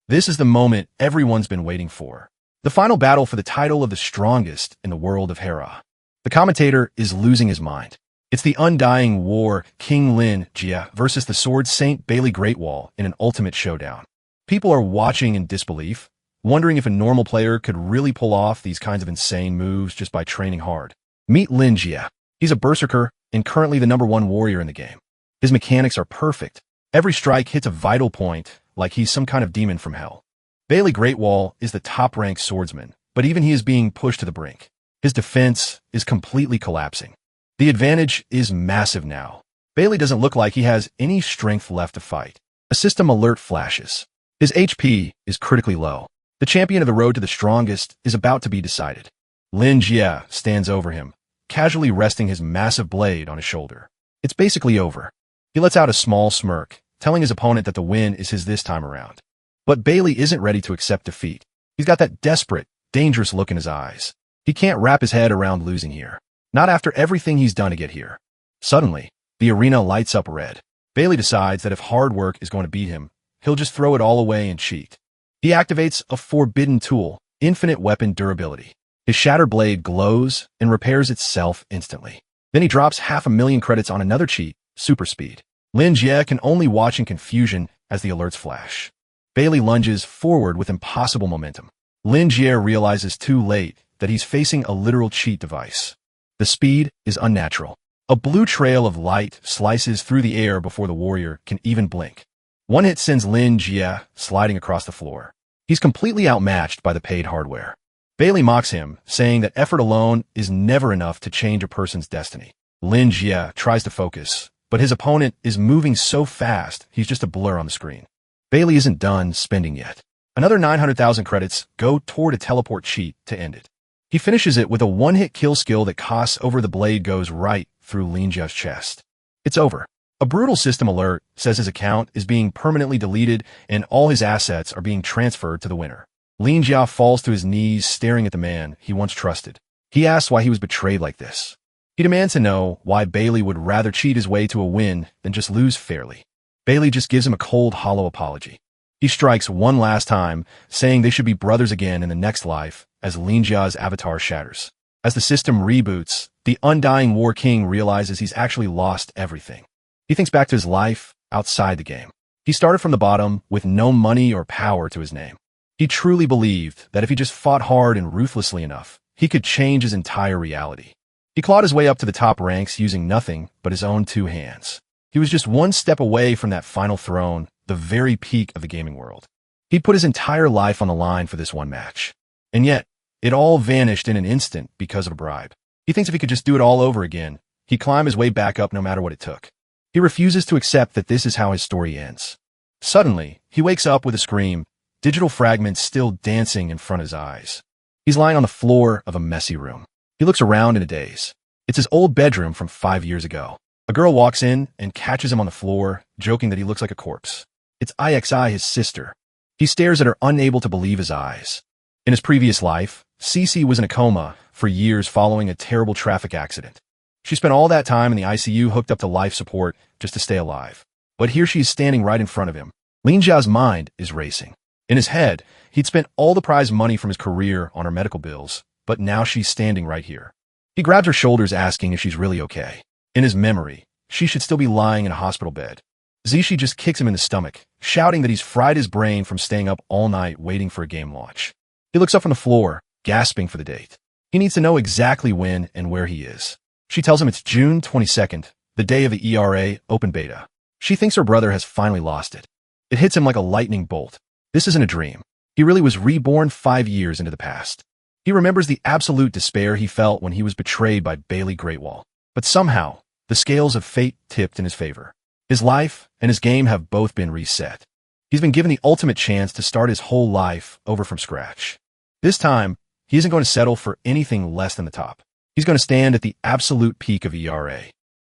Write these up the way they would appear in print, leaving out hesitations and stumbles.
This is the moment everyone's been waiting for. The final battle for the title of the strongest in the world of Hera. The commentator is losing his mind. It's the undying war, King Lin Jie versus the Sword Saint Bailey Greatwall in an ultimate showdown. People are watching in disbelief, wondering if a normal player could really pull off these kinds of insane moves just by training hard. Meet Lin Jie. He's a berserker and currently the #1 warrior in the game. His mechanics are perfect. Every strike hits a vital point, like he's some kind of demon from hell. Bailey Greatwall is the top-ranked swordsman, but even he is being pushed to the brink. His defense is completely collapsing. The advantage is massive now. Bailey doesn't look like he has any strength left to fight. A system alert flashes. His HP is critically low. The champion of the road to the strongest is about to be decided. Lin Jie stands over him, casually resting his massive blade on his shoulder. It's basically over. He lets out a small smirk, telling his opponent that the win is his this time around. But Bailey isn't ready to accept defeat. He's got that desperate, dangerous look in his eyes. He can't wrap his head around losing here. Not after everything he's done to get here. Suddenly, the arena lights up red. Bailey decides that if hard work is going to beat him, he'll just throw it all away and cheat. He activates a forbidden tool, infinite weapon durability. His shattered blade glows and repairs itself instantly. Then he drops 500,000 credits on another cheat, super speed. Lin Jie can only watch in confusion as the alerts flash. Bailey lunges forward with impossible momentum. Lin Jie realizes too late that he's facing a literal cheat device. The speed is unnatural. A blue trail of light slices through the air before the warrior can even blink. One hit sends Lin Jie sliding across the floor. He's completely outmatched by the paid hardware. Bailey mocks him, saying that effort alone is never enough to change a person's destiny. Lin Jie tries to focus, but his opponent is moving so fast he's just a blur on the screen. Bailey isn't done spending yet. Another 900,000 credits go toward a teleport cheat to end it. He finishes it with a one-hit kill skill that costs over the blade goes right through Lin Jie's chest. It's over. A brutal system alert says his account is being permanently deleted and all his assets are being transferred to the winner. Lin Jie falls to his knees staring at the man he once trusted. He asks why he was betrayed like this. He demands to know why Bailey would rather cheat his way to a win than just lose fairly. Bailey just gives him a cold, hollow apology. He strikes one last time, saying they should be brothers again in the next life as Lin Jie's avatar shatters. As the system reboots, the undying War King realizes he's actually lost everything. He thinks back to his life outside the game. He started from the bottom with no money or power to his name. He truly believed that if he just fought hard and ruthlessly enough, he could change his entire reality. He clawed his way up to the top ranks using nothing but his own 2 hands. He was just one step away from that final throne, the very peak of the gaming world. He'd put his entire life on the line for this one match. And yet, it all vanished in an instant because of a bribe. He thinks if he could just do it all over again, he'd climb his way back up no matter what it took. He refuses to accept that this is how his story ends. Suddenly, he wakes up with a scream, digital fragments still dancing in front of his eyes. He's lying on the floor of a messy room. He looks around in a daze. It's his old bedroom from 5 years ago. A girl walks in and catches him on the floor, joking that he looks like a corpse. It's IXI, his sister. He stares at her, unable to believe his eyes. In his previous life, Cece was in a coma for years following a terrible traffic accident. She spent all that time in the ICU hooked up to life support just to stay alive. But here she is standing right in front of him. Lin Jie's mind is racing. In his head, he'd spent all the prize money from his career on her medical bills, but now she's standing right here. He grabs her shoulders asking if she's really okay. In his memory, she should still be lying in a hospital bed. Zishi just kicks him in the stomach, shouting that he's fried his brain from staying up all night waiting for a game launch. He looks up from the floor, gasping for the date. He needs to know exactly when and where he is. She tells him it's June 22nd, the day of the ERA open beta. She thinks her brother has finally lost it. It hits him like a lightning bolt. This isn't a dream. He really was reborn 5 years into the past. He remembers the absolute despair he felt when he was betrayed by Bailey Greatwall. But somehow, the scales of fate tipped in his favor. His life and his game have both been reset. He's been given the ultimate chance to start his whole life over from scratch. This time, he isn't going to settle for anything less than the top. He's going to stand at the absolute peak of ERA.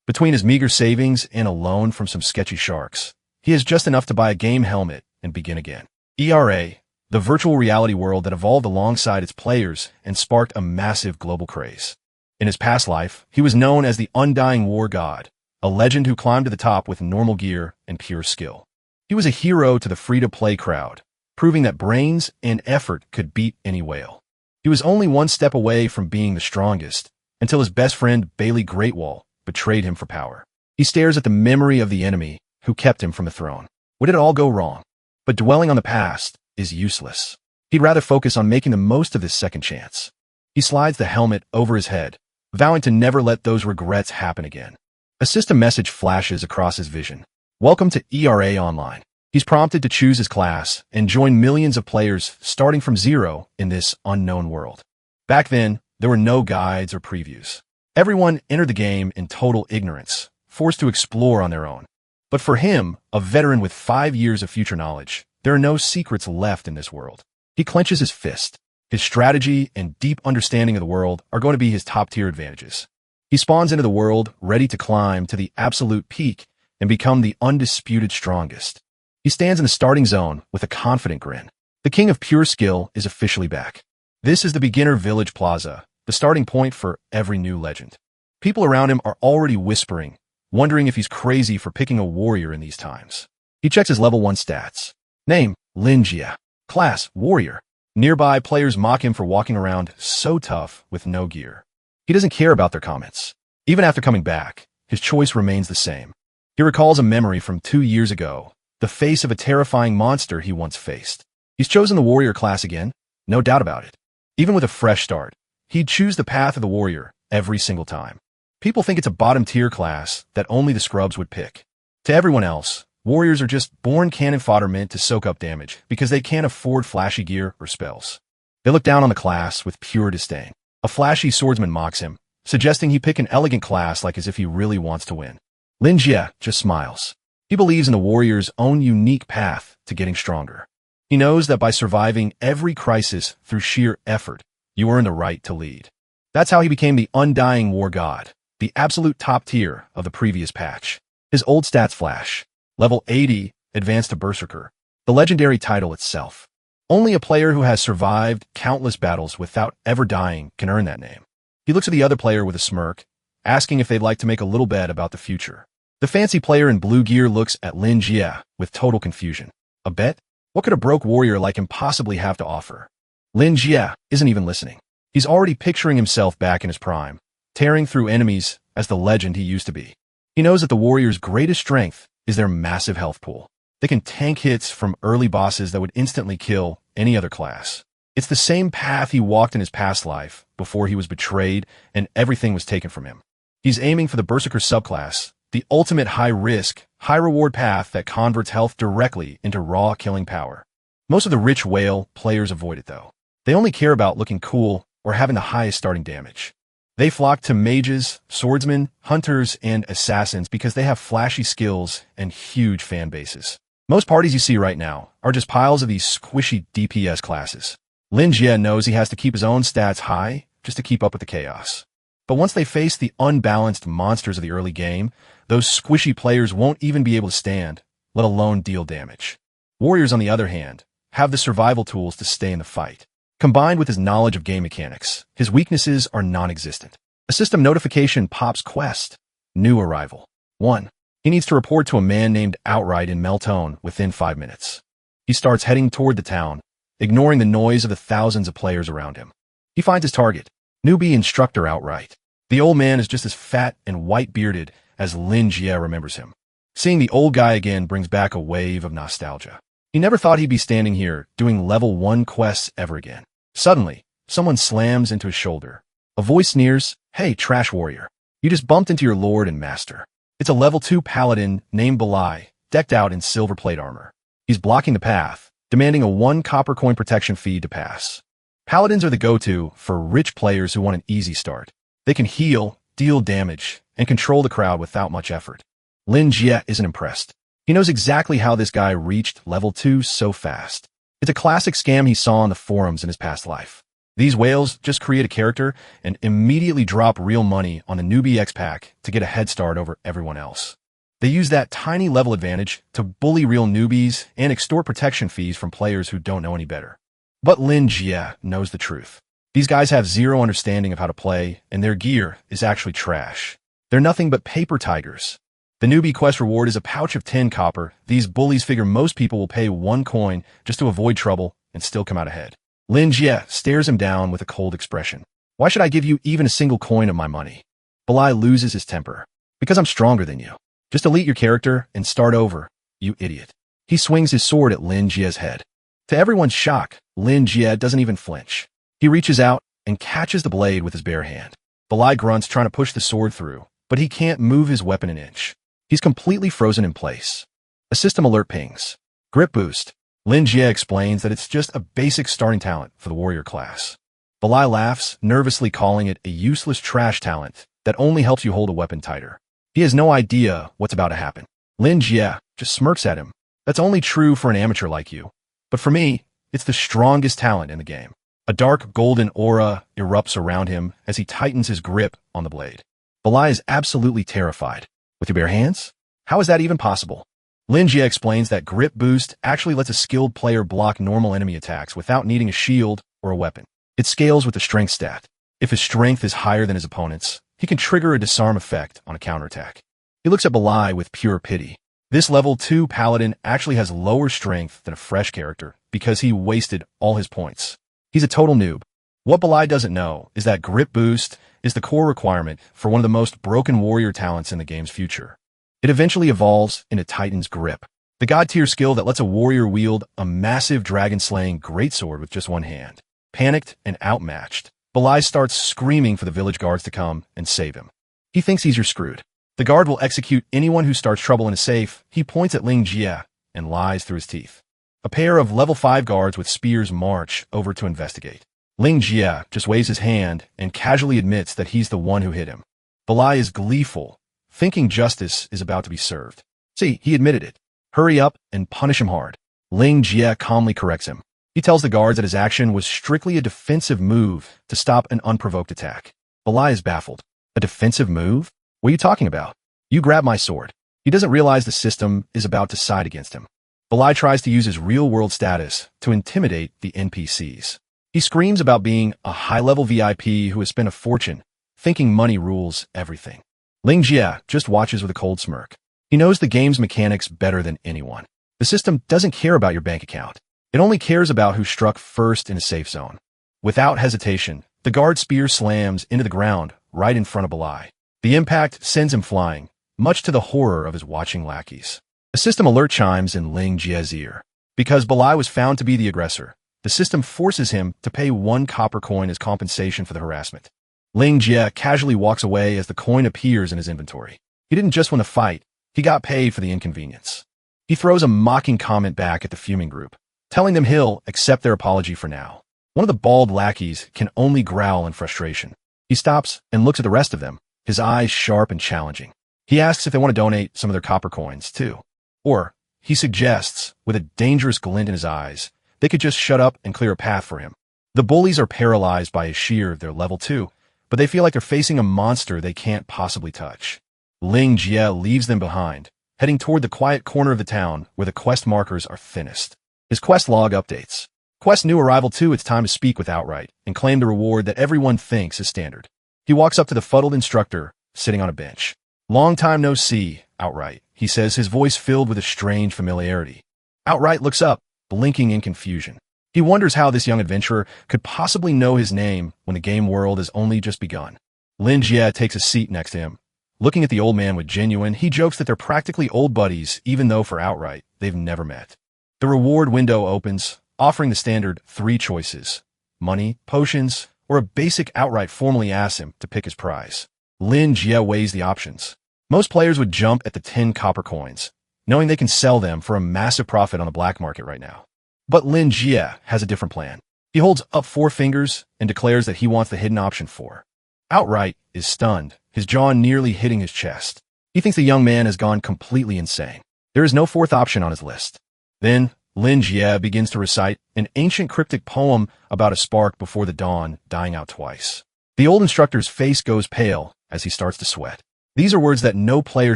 Between his meager savings and a loan from some sketchy sharks, he has just enough to buy a game helmet and begin again. ERA, the virtual reality world that evolved alongside its players and sparked a massive global craze. In his past life, he was known as the Undying War God, a legend who climbed to the top with normal gear and pure skill. He was a hero to the free-to-play crowd, proving that brains and effort could beat any whale. He was only one step away from being the strongest, until his best friend Bailey Greatwall betrayed him for power. He stares at the memory of the enemy who kept him from the throne. Would it all go wrong? But dwelling on the past is useless. He'd rather focus on making the most of this second chance. He slides the helmet over his head, vowing to never let those regrets happen again. A system message flashes across his vision. Welcome to ERA Online. He's prompted to choose his class and join millions of players starting from zero in this unknown world. Back then, there were no guides or previews. Everyone entered the game in total ignorance, forced to explore on their own. But for him, a veteran with 5 years of future knowledge, there are no secrets left in this world. He clenches his fist. His strategy and deep understanding of the world are going to be his top-tier advantages. He spawns into the world, ready to climb to the absolute peak and become the undisputed strongest. He stands in the starting zone with a confident grin. The king of pure skill is officially back. This is the beginner village plaza, the starting point for every new legend. People around him are already whispering, wondering if he's crazy for picking a warrior in these times. He checks his level 1 stats. Name, Lin Jie. Class, warrior. Nearby players mock him for walking around so tough with no gear. He doesn't care about their comments. Even after coming back, his choice remains the same. He recalls a memory from 2 years ago, the face of a terrifying monster he once faced. He's chosen the warrior class again, no doubt about it. Even with a fresh start, he'd choose the path of the warrior every single time. People think it's a bottom-tier class that only the scrubs would pick. To everyone else, warriors are just born cannon fodder meant to soak up damage because they can't afford flashy gear or spells. They look down on the class with pure disdain. A flashy swordsman mocks him, suggesting he pick an elegant class like as if he really wants to win. Lin Jie just smiles. He believes in the warrior's own unique path to getting stronger. He knows that by surviving every crisis through sheer effort, you earn the right to lead. That's how he became the undying war god, the absolute top tier of the previous patch. His old stats flash. Level 80, advanced to Berserker, the legendary title itself. Only a player who has survived countless battles without ever dying can earn that name. He looks at the other player with a smirk, asking if they'd like to make a little bet about the future. The fancy player in blue gear looks at Lin Jie with total confusion. A bet? What could a broke warrior like him possibly have to offer? Lin Jie isn't even listening. He's already picturing himself back in his prime, tearing through enemies as the legend he used to be. He knows that the warrior's greatest strength is their massive health pool. They can tank hits from early bosses that would instantly kill any other class. It's the same path he walked in his past life before he was betrayed and everything was taken from him. He's aiming for the Berserker subclass, the ultimate high-risk, high-reward path that converts health directly into raw killing power. Most of the rich whale players avoid it, though. They only care about looking cool or having the highest starting damage. They flock to mages, swordsmen, hunters, and assassins because they have flashy skills and huge fan bases. Most parties you see right now are just piles of these squishy DPS classes. Lin Jie knows he has to keep his own stats high just to keep up with the chaos. But once they face the unbalanced monsters of the early game, those squishy players won't even be able to stand, let alone deal damage. Warriors, on the other hand, have the survival tools to stay in the fight. Combined with his knowledge of game mechanics, his weaknesses are non-existent. A system notification pops quest. New arrival. 1. He needs to report to a man named Outright in Meltone within 5 minutes. He starts heading toward the town, ignoring the noise of the thousands of players around him. He finds his target, newbie instructor Outright. The old man is just as fat and white-bearded as Lin Jie remembers him. Seeing the old guy again brings back a wave of nostalgia. He never thought he'd be standing here doing level 1 quests ever again. Suddenly, someone slams into his shoulder. A voice sneers, "Hey, trash warrior. You just bumped into your lord and master." It's a level 2 paladin named Belai, decked out in silver plate armor. He's blocking the path, demanding a 1 copper coin protection fee to pass. Paladins are the go-to for rich players who want an easy start. They can heal, deal damage, and control the crowd without much effort. Lin Jie isn't impressed. He knows exactly how this guy reached level 2 so fast. It's a classic scam he saw on the forums in his past life. These whales just create a character and immediately drop real money on the newbie X pack to get a head start over everyone else. They use that tiny level advantage to bully real newbies and extort protection fees from players who don't know any better. But Lin Jie knows the truth. These guys have zero understanding of how to play, and their gear is actually trash. They're nothing but paper tigers. The newbie quest reward is a pouch of 10 copper. These bullies figure most people will pay 1 coin just to avoid trouble and still come out ahead. Lin Jie stares him down with a cold expression. Why should I give you even a single coin of my money? Balai loses his temper. Because I'm stronger than you. Just delete your character and start over, you idiot. He swings his sword at Lin Jie's head. To everyone's shock, Lin Jie doesn't even flinch. He reaches out and catches the blade with his bare hand. Balai grunts trying to push the sword through, but he can't move his weapon an inch. He's completely frozen in place. A system alert pings. Grip boost. Lin Jie explains that it's just a basic starting talent for the warrior class. Balai laughs, nervously calling it a useless trash talent that only helps you hold a weapon tighter. He has no idea what's about to happen. Lin Jie just smirks at him. That's only true for an amateur like you. But for me, it's the strongest talent in the game. A dark golden aura erupts around him as he tightens his grip on the blade. Balai is absolutely terrified. With your bare hands? How is that even possible? Lin Jie explains that grip boost actually lets a skilled player block normal enemy attacks without needing a shield or a weapon. It scales with the strength stat. If his strength is higher than his opponent's, he can trigger a disarm effect on a counterattack. He looks at Balai with pure pity. This level 2 paladin actually has lower strength than a fresh character because he wasted all his points. He's a total noob. What Balai doesn't know is that grip boost is the core requirement for one of the most broken warrior talents in the game's future. It eventually evolves into Titan's Grip, the god-tier skill that lets a warrior wield a massive dragon-slaying greatsword with just one hand. Panicked and outmatched, Balai starts screaming for the village guards to come and save him. He thinks you're screwed. The guard will execute anyone who starts trouble in a safe. He points at Lin Jie and lies through his teeth. A pair of level 5 guards with spears march over to investigate. Lin Jie just waves his hand and casually admits that he's the one who hit him. Balai is gleeful, thinking justice is about to be served. See, he admitted it. Hurry up and punish him hard. Lin Jie calmly corrects him. He tells the guards that his action was strictly a defensive move to stop an unprovoked attack. Balai is baffled. A defensive move? What are you talking about? You grab my sword. He doesn't realize the system is about to side against him. Balai tries to use his real-world status to intimidate the NPCs. He screams about being a high-level VIP who has spent a fortune, thinking money rules everything. Lin Jie just watches with a cold smirk. He knows the game's mechanics better than anyone. The system doesn't care about your bank account. It only cares about who struck first in a safe zone. Without hesitation, the guard spear slams into the ground right in front of Balai. The impact sends him flying, much to the horror of his watching lackeys. A system alert chimes in Lin Jie's ear. Because Balai was found to be the aggressor, the system forces him to pay 1 copper coin as compensation for the harassment. Lin Jie casually walks away as the coin appears in his inventory. He didn't just win a fight, he got paid for the inconvenience. He throws a mocking comment back at the fuming group, telling them he'll accept their apology for now. One of the bald lackeys can only growl in frustration. He stops and looks at the rest of them, his eyes sharp and challenging. He asks if they want to donate some of their copper coins, too. Or, he suggests, with a dangerous glint in his eyes, they could just shut up and clear a path for him. The bullies are paralyzed by his sheer of their level 2, but they feel like they're facing a monster they can't possibly touch. Lin Jie leaves them behind, heading toward the quiet corner of the town where the quest markers are thinnest. His quest log updates. Quest new arrival 2, it's time to speak with Outright and claim the reward that everyone thinks is standard. He walks up to the fuddled instructor, sitting on a bench. Long time no see, Outright, he says, his voice filled with a strange familiarity. Outright looks up, blinking in confusion. He wonders how this young adventurer could possibly know his name when the game world has only just begun. Lin Jie takes a seat next to him. Looking at the old man with genuine, he jokes that they're practically old buddies, even though for Outright, they've never met. The reward window opens, offering the standard 3 choices: money, potions, or a basic Outright formally asks him to pick his prize. Lin Jie weighs the options. Most players would jump at the 10 copper coins, knowing they can sell them for a massive profit on the black market right now. But Lin Jie has a different plan. He holds up 4 fingers and declares that he wants the hidden option 4. Outright is stunned, his jaw nearly hitting his chest. He thinks the young man has gone completely insane. There is no 4th option on his list. Then, Lin Jie begins to recite an ancient cryptic poem about a spark before the dawn dying out twice. The old instructor's face goes pale as he starts to sweat. These are words that no player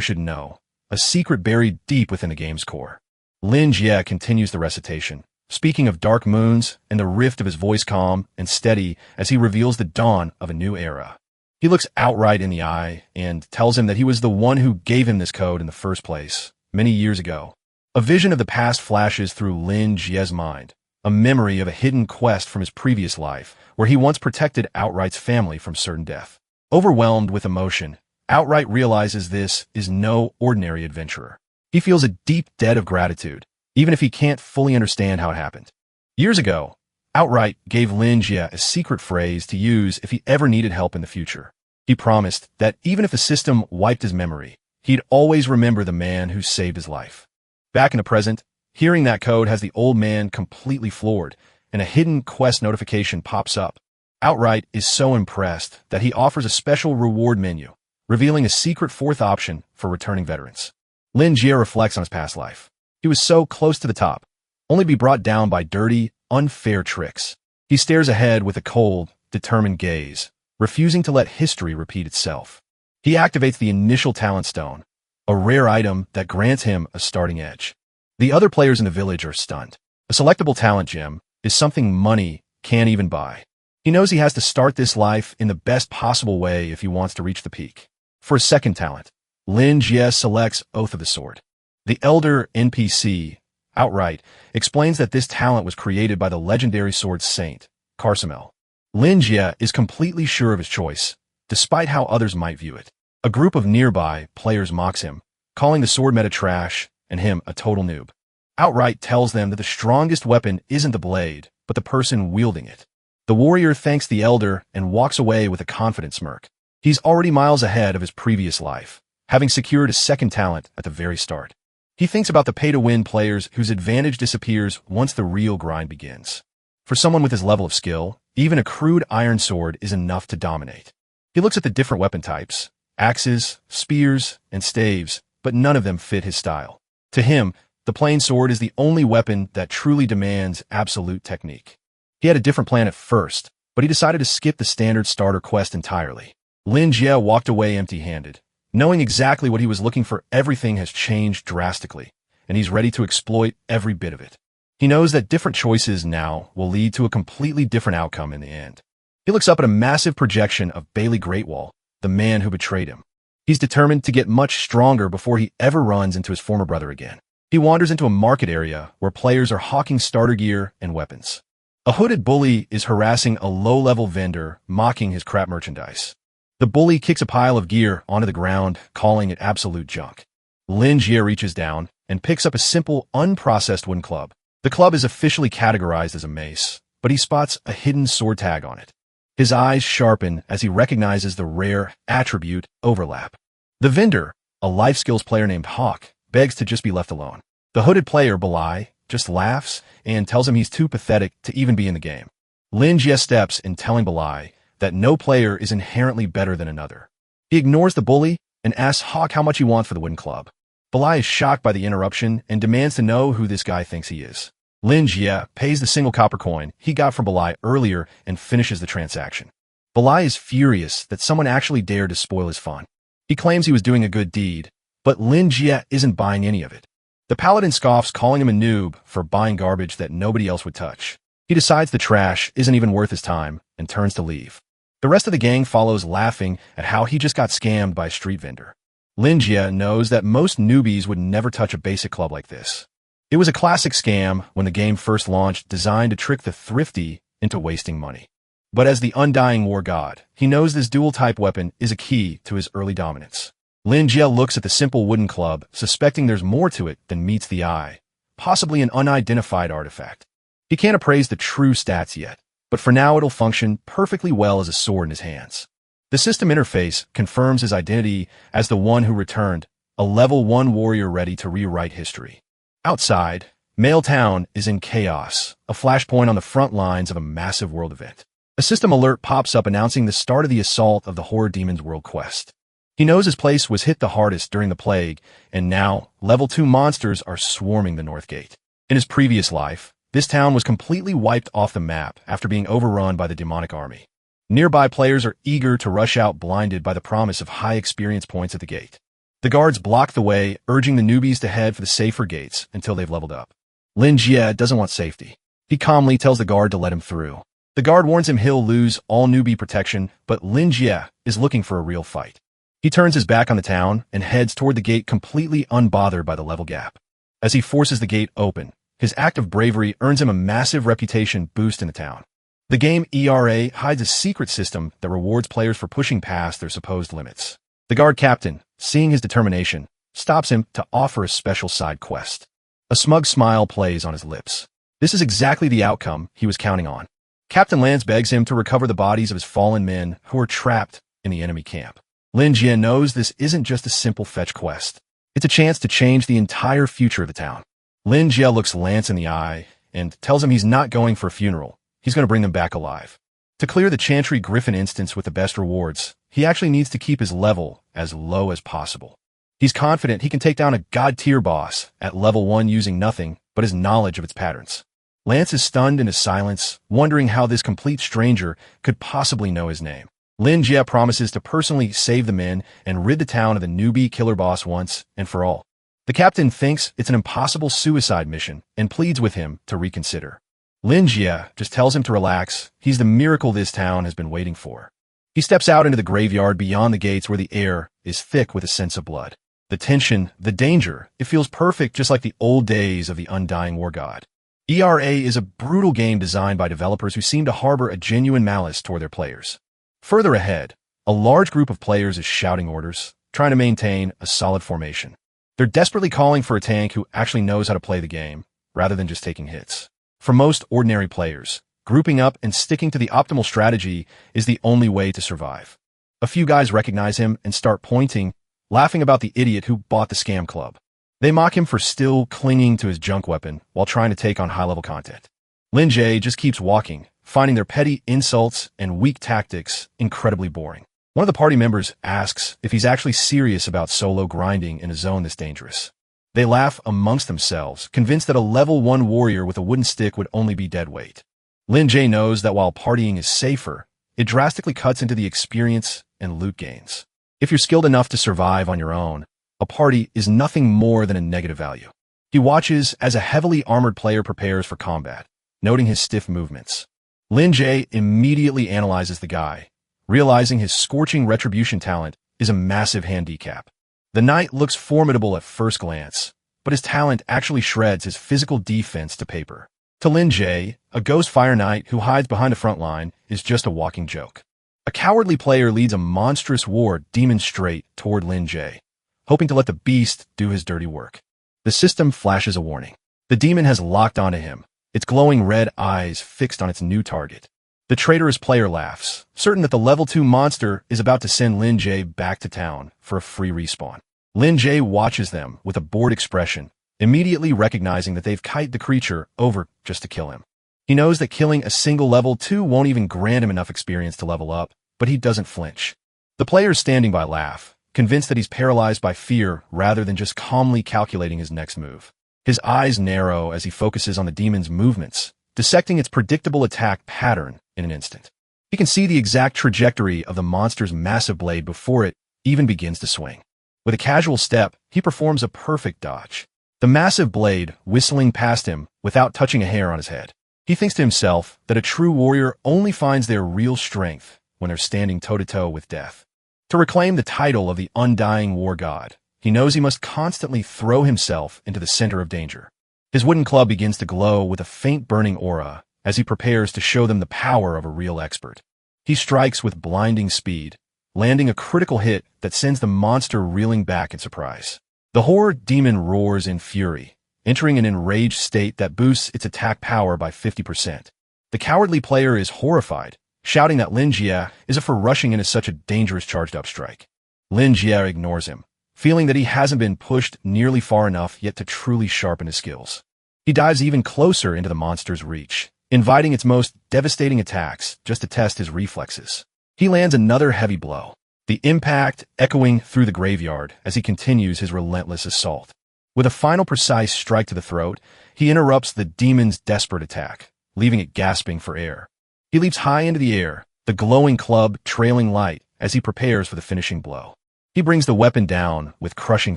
should know, a secret buried deep within the game's core. Lin Jie continues the recitation, speaking of dark moons and the rift of his voice calm and steady as he reveals the dawn of a new era. He looks Outright in the eye and tells him that he was the one who gave him this code in the first place, many years ago. A vision of the past flashes through Lin Jie's mind, a memory of a hidden quest from his previous life, where he once protected Outright's family from certain death. Overwhelmed with emotion, Outright realizes this is no ordinary adventurer. He feels a deep debt of gratitude, even if he can't fully understand how it happened. Years ago, Outright gave Lin Jie a secret phrase to use if he ever needed help in the future. He promised that even if the system wiped his memory, he'd always remember the man who saved his life. Back in the present, hearing that code has the old man completely floored, and a hidden quest notification pops up. Outright is so impressed that he offers a special reward menu, revealing a secret fourth option for returning veterans. Lin Jie reflects on his past life. He was so close to the top, only to be brought down by dirty, unfair tricks. He stares ahead with a cold, determined gaze, refusing to let history repeat itself. He activates the initial talent stone, a rare item that grants him a starting edge. The other players in the village are stunned. A selectable talent gem is something money can't even buy. He knows he has to start this life in the best possible way if he wants to reach the peak. For a second talent, Lin Jie selects Oath of the Sword. The elder NPC, Outright, explains that this talent was created by the legendary sword saint, Carsamel. Lin Jie is completely sure of his choice, despite how others might view it. A group of nearby players mocks him, calling the sword meta trash and him a total noob. Outright tells them that the strongest weapon isn't the blade, but the person wielding it. The warrior thanks the elder and walks away with a confident smirk. He's already miles ahead of his previous life, having secured a second talent at the very start. He thinks about the pay-to-win players whose advantage disappears once the real grind begins. For someone with his level of skill, even a crude iron sword is enough to dominate. He looks at the different weapon types, axes, spears, and staves, but none of them fit his style. To him, the plain sword is the only weapon that truly demands absolute technique. He had a different plan at first, but he decided to skip the standard starter quest entirely. Lin Jie walked away empty-handed. Knowing exactly what he was looking for, everything has changed drastically, and he's ready to exploit every bit of it. He knows that different choices now will lead to a completely different outcome in the end. He looks up at a massive projection of Bailey Greatwall, the man who betrayed him. He's determined to get much stronger before he ever runs into his former brother again. He wanders into a market area where players are hawking starter gear and weapons. A hooded bully is harassing a low-level vendor, mocking his crap merchandise. The bully kicks a pile of gear onto the ground, calling it absolute junk. Lin Jie reaches down and picks up a simple, unprocessed wooden club. The club is officially categorized as a mace, but he spots a hidden sword tag on it. His eyes sharpen as he recognizes the rare attribute overlap. The vendor, a life skills player named Hawk, begs to just be left alone. The hooded player, Belai, just laughs and tells him he's too pathetic to even be in the game. Lin Jie steps in, telling Belai that no player is inherently better than another. He ignores the bully and asks Hawk how much he wants for the wooden club. Belai is shocked by the interruption and demands to know who this guy thinks he is. Lin Jie pays the single copper coin he got from Belai earlier and finishes the transaction. Belai is furious that someone actually dared to spoil his fun. He claims he was doing a good deed, but Lin Jie isn't buying any of it. The paladin scoffs, calling him a noob for buying garbage that nobody else would touch. He decides the trash isn't even worth his time and turns to leave. The rest of the gang follows, laughing at how he just got scammed by a street vendor. Lin Jie knows that most newbies would never touch a basic club like this. It was a classic scam when the game first launched, designed to trick the thrifty into wasting money. But as the undying war god, he knows this dual-type weapon is a key to his early dominance. Lin Jie looks at the simple wooden club, suspecting there's more to it than meets the eye, possibly an unidentified artifact. He can't appraise the true stats yet, but for now it'll function perfectly well as a sword in his hands. The system interface confirms his identity as the one who returned, a level 1 warrior ready to rewrite history. Outside, Mail Town is in chaos, a flashpoint on the front lines of a massive world event. A system alert pops up announcing the start of the assault of the Horror Demons World Quest. He knows his place was hit the hardest during the plague, and now level 2 monsters are swarming the North Gate. In his previous life, this town was completely wiped off the map after being overrun by the demonic army. Nearby players are eager to rush out, blinded by the promise of high experience points at the gate. The guards block the way, urging the newbies to head for the safer gates until they've leveled up. Lin Jie doesn't want safety. He calmly tells the guard to let him through. The guard warns him he'll lose all newbie protection, but Lin Jie is looking for a real fight. He turns his back on the town and heads toward the gate completely unbothered by the level gap. As he forces the gate open, his act of bravery earns him a massive reputation boost in the town. The game ERA hides a secret system that rewards players for pushing past their supposed limits. The guard captain, seeing his determination, stops him to offer a special side quest. A smug smile plays on his lips. This is exactly the outcome he was counting on. Captain Lance begs him to recover the bodies of his fallen men who are trapped in the enemy camp. Lin Jie knows this isn't just a simple fetch quest. It's a chance to change the entire future of the town. Lin Jie looks Lance in the eye and tells him he's not going for a funeral. He's going to bring them back alive. To clear the Chantry Griffin instance with the best rewards, he actually needs to keep his level as low as possible. He's confident he can take down a god-tier boss at level 1 using nothing but his knowledge of its patterns. Lance is stunned into silence, wondering how this complete stranger could possibly know his name. Lin Jie promises to personally save the men and rid the town of the newbie killer boss once and for all. The captain thinks it's an impossible suicide mission and pleads with him to reconsider. Lin Jie just tells him to relax. He's the miracle this town has been waiting for. He steps out into the graveyard beyond the gates where the air is thick with a sense of blood. The tension, the danger, it feels perfect just like the old days of the Undying War God. ERA is a brutal game designed by developers who seem to harbor a genuine malice toward their players. Further ahead, a large group of players is shouting orders, trying to maintain a solid formation. They're desperately calling for a tank who actually knows how to play the game, rather than just taking hits. For most ordinary players, grouping up and sticking to the optimal strategy is the only way to survive. A few guys recognize him and start pointing, laughing about the idiot who bought the scam club. They mock him for still clinging to his junk weapon while trying to take on high-level content. Lin Jie just keeps walking, finding their petty insults and weak tactics incredibly boring. One of the party members asks if he's actually serious about solo grinding in a zone this dangerous. They laugh amongst themselves, convinced that a level 1 warrior with a wooden stick would only be dead weight. Lin Jie knows that while partying is safer, it drastically cuts into the experience and loot gains. If you're skilled enough to survive on your own, a party is nothing more than a negative value. He watches as a heavily armored player prepares for combat, noting his stiff movements. Lin Jie immediately analyzes the guy, realizing his scorching retribution talent is a massive handicap. The knight looks formidable at first glance, but his talent actually shreds his physical defense to paper. To Lin Jie, a ghost fire knight who hides behind the front line is just a walking joke. A cowardly player leads a monstrous war demon straight toward Lin Jie, hoping to let the beast do his dirty work. The system flashes a warning. The demon has locked onto him, its glowing red eyes fixed on its new target. The traitorous player laughs, certain that the level 2 monster is about to send Lin Jie back to town for a free respawn. Lin Jie watches them with a bored expression, immediately recognizing that they've kited the creature over just to kill him. He knows that killing a single level 2 won't even grant him enough experience to level up, but he doesn't flinch. The players standing by laugh, convinced that he's paralyzed by fear rather than just calmly calculating his next move. His eyes narrow as he focuses on the demon's movements, dissecting its predictable attack pattern in an instant. He can see the exact trajectory of the monster's massive blade before it even begins to swing. With a casual step, he performs a perfect dodge, the massive blade whistling past him without touching a hair on his head. He thinks to himself that a true warrior only finds their real strength when they're standing toe-to-toe with death. To reclaim the title of the Undying War God, he knows he must constantly throw himself into the center of danger. His wooden club begins to glow with a faint burning aura as he prepares to show them the power of a real expert. He strikes with blinding speed, landing a critical hit that sends the monster reeling back in surprise. The horror demon roars in fury, entering an enraged state that boosts its attack power by 50%. The cowardly player is horrified, shouting that Lin Jie is for rushing into such a dangerous charged-up strike. Lin Jie ignores him, feeling that he hasn't been pushed nearly far enough yet to truly sharpen his skills. He dives even closer into the monster's reach, inviting its most devastating attacks just to test his reflexes. He lands another heavy blow, the impact echoing through the graveyard as he continues his relentless assault. With a final precise strike to the throat, he interrupts the demon's desperate attack, leaving it gasping for air. He leaps high into the air, the glowing club trailing light as he prepares for the finishing blow. He brings the weapon down with crushing